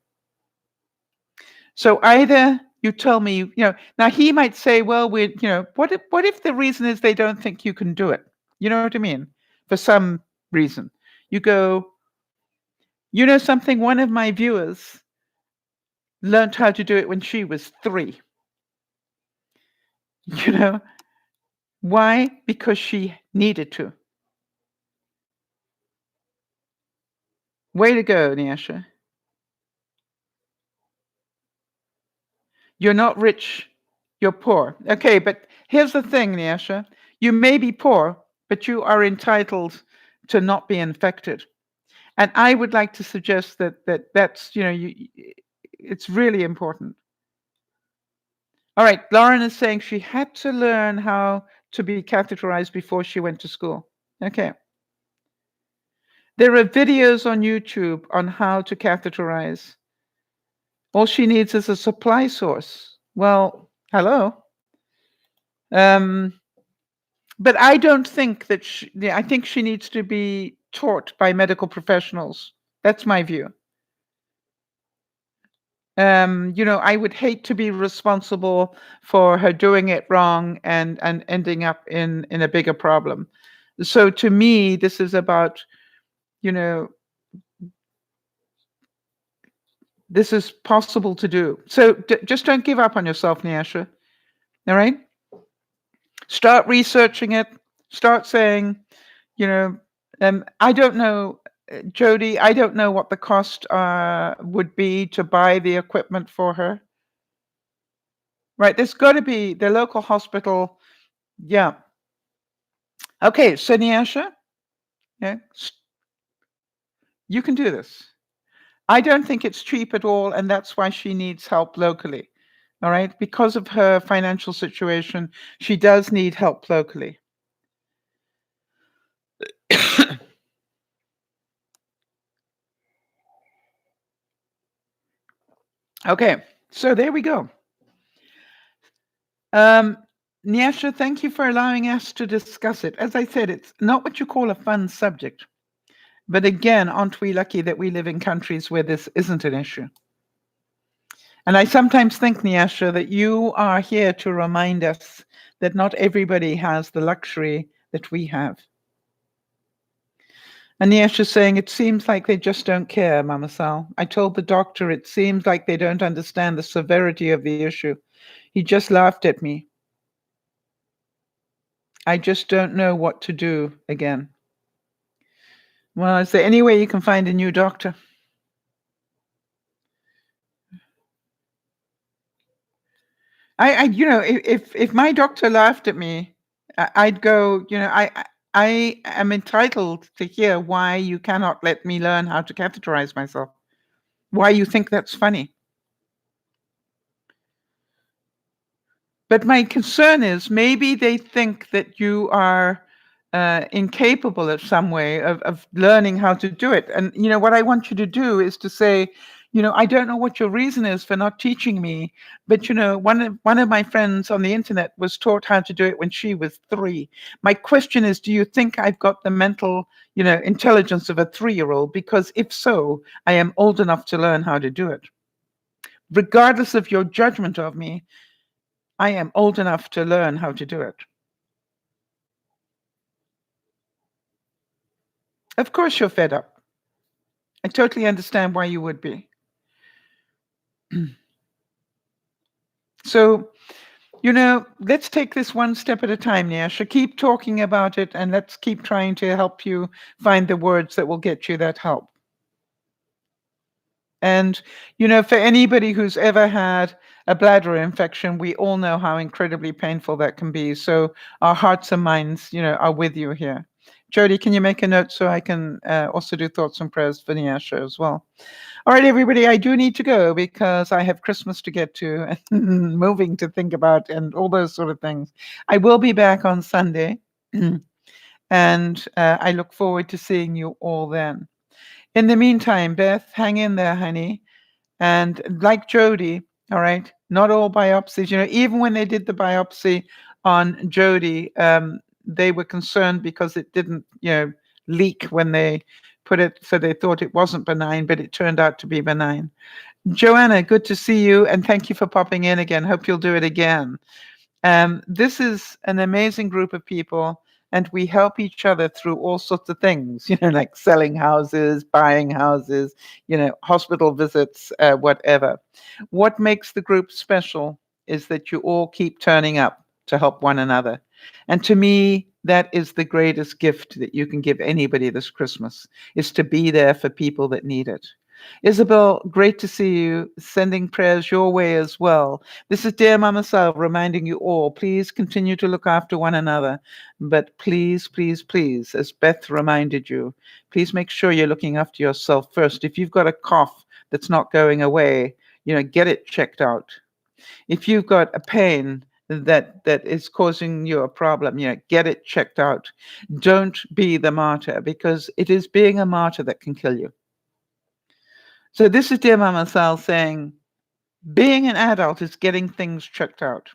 So either you tell me, now he might say, well, what if the reason is they don't think you can do it? You know what I mean? For some reason. You go, something, one of my viewers learned how to do it when she was 3. Why? Because she needed to. Way to go, Nyasha. You're not rich, you're poor. Okay, but here's the thing, Nyasha. You may be poor, but you are entitled to not be infected. And I would like to suggest that's, it's really important. All right, Lauren is saying she had to learn how to be catheterized before she went to school. Okay. There are videos on YouTube on how to catheterize. All she needs is a supply source. Well, hello. But I don't think that I think she needs to be taught by medical professionals. That's my view. I would hate to be responsible for her doing it wrong and ending up in a bigger problem. So to me, this is about, this is possible to do. So just don't give up on yourself, Nyasha. All right? Start researching it. Start saying, I don't know, Jody, I don't know what the cost would be to buy the equipment for her. Right, there's got to be the local hospital. Yeah. Okay, so Nyasha, yeah, you can do this. I don't think it's cheap at all, and that's why she needs help locally. All right, because of her financial situation, she does need help locally. Okay, so there we go. Nyasha, thank you for allowing us to discuss it. As I said, it's not what you call a fun subject. But again, aren't we lucky that we live in countries where this isn't an issue? And I sometimes think, Nyasha, that you are here to remind us that not everybody has the luxury that we have. And Nyasha's saying, it seems like they just don't care, Mama Sal. I told the doctor it seems like they don't understand the severity of the issue. He just laughed at me. I just don't know what to do again. Well, is there any way you can find a new doctor? If my doctor laughed at me, I'd go, I am entitled to hear why you cannot let me learn how to catheterize myself. Why you think that's funny. But my concern is maybe they think that you are incapable of some way of learning how to do it. And, what I want you to do is to say, I don't know what your reason is for not teaching me, but, one of my friends on the internet was taught how to do it when she was 3. My question is, do you think I've got the mental, intelligence of a 3-year-old? Because if so, I am old enough to learn how to do it. Regardless of your judgment of me, I am old enough to learn how to do it. Of course you're fed up. I totally understand why you would be. So, let's take this one step at a time, Nyasha. Keep talking about it, and let's keep trying to help you find the words that will get you that help. And, for anybody who's ever had a bladder infection, we all know how incredibly painful that can be. So our hearts and minds, are with you here. Jody, can you make a note so I can also do thoughts and prayers for Nyasha as well? All right, everybody, I do need to go because I have Christmas to get to and moving to think about and all those sort of things. I will be back on Sunday, and I look forward to seeing you all then. In the meantime, Beth, hang in there, honey. And like Jody, all right, not all biopsies, even when they did the biopsy on Jody, they were concerned because it didn't, leak when they put it, so they thought it wasn't benign, but it turned out to be benign. Joanna, good to see you, and thank you for popping in again. Hope you'll do it again. This is an amazing group of people, and we help each other through all sorts of things, like selling houses, buying houses, hospital visits, whatever. What makes the group special is that you all keep turning up to help one another. And to me, that is the greatest gift that you can give anybody this Christmas, is to be there for people that need it. Isabel, great to see you. Sending prayers your way as well. This is Dear Mama Sal reminding you all, please continue to look after one another. But please, please, please, as Beth reminded you, please make sure you're looking after yourself first. If you've got a cough that's not going away, get it checked out. If you've got a pain that is causing you a problem, get it checked out. Don't be the martyr, because it is being a martyr that can kill you. So this is Dear Mama Sal saying, being an adult is getting things checked out.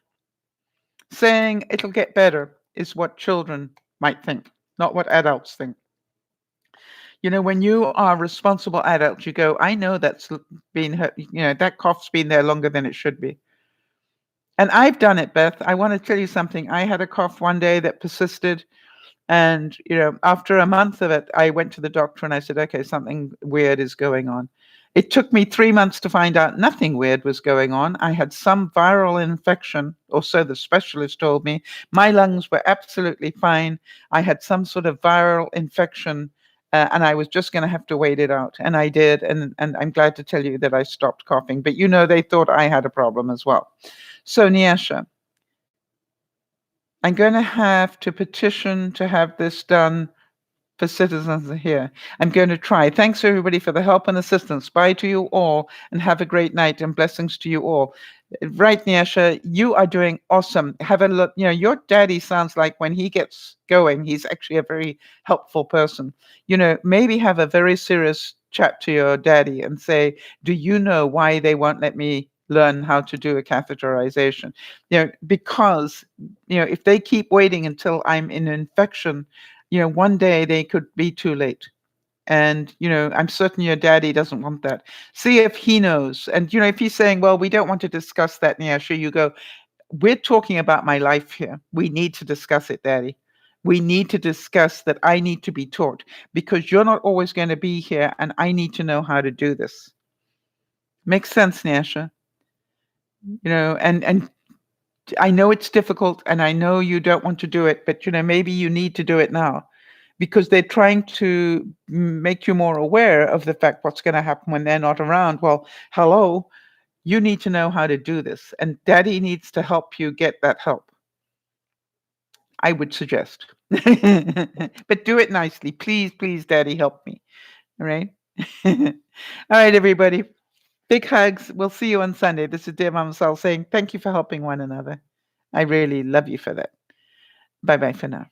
Saying it'll get better is what children might think, not what adults think. When you are responsible adults, you go, I know that's been, that cough's been there longer than it should be. And I've done it, Beth. I want to tell you something. I had a cough one day that persisted. And, after a month of it, I went to the doctor and I said, okay, something weird is going on. It took me 3 months to find out nothing weird was going on. I had some viral infection, or so the specialist told me. My lungs were absolutely fine. I had some sort of viral infection, and I was just going to have to wait it out. And I did. And I'm glad to tell you that I stopped coughing. But, they thought I had a problem as well. So, Nyasha, I'm going to have to petition to have this done for citizens here. I'm going to try. Thanks, everybody, for the help and assistance. Bye to you all, and have a great night, and blessings to you all. Right, Nyasha, you are doing awesome. Have a look. Your daddy sounds like when he gets going, he's actually a very helpful person. Maybe have a very serious chat to your daddy and say, do you know why they won't let me learn how to do a catheterization? Because, if they keep waiting until I'm in infection, one day they could be too late. And, I'm certain your daddy doesn't want that. See if he knows. And, if he's saying, well, we don't want to discuss that, Nyasha, you go, we're talking about my life here. We need to discuss it, Daddy. We need to discuss that I need to be taught, because you're not always going to be here, and I need to know how to do this. Makes sense, Nyasha. And I know it's difficult, and I know you don't want to do it, but, maybe you need to do it now, because they're trying to make you more aware of the fact what's going to happen when they're not around. Well, hello, you need to know how to do this, and Daddy needs to help you get that help. I would suggest. But do it nicely. Please, please, Daddy, help me. All right? All right, everybody. Big hugs. We'll see you on Sunday. This is Dear Mama Sal saying thank you for helping one another. I really love you for that. Bye-bye for now.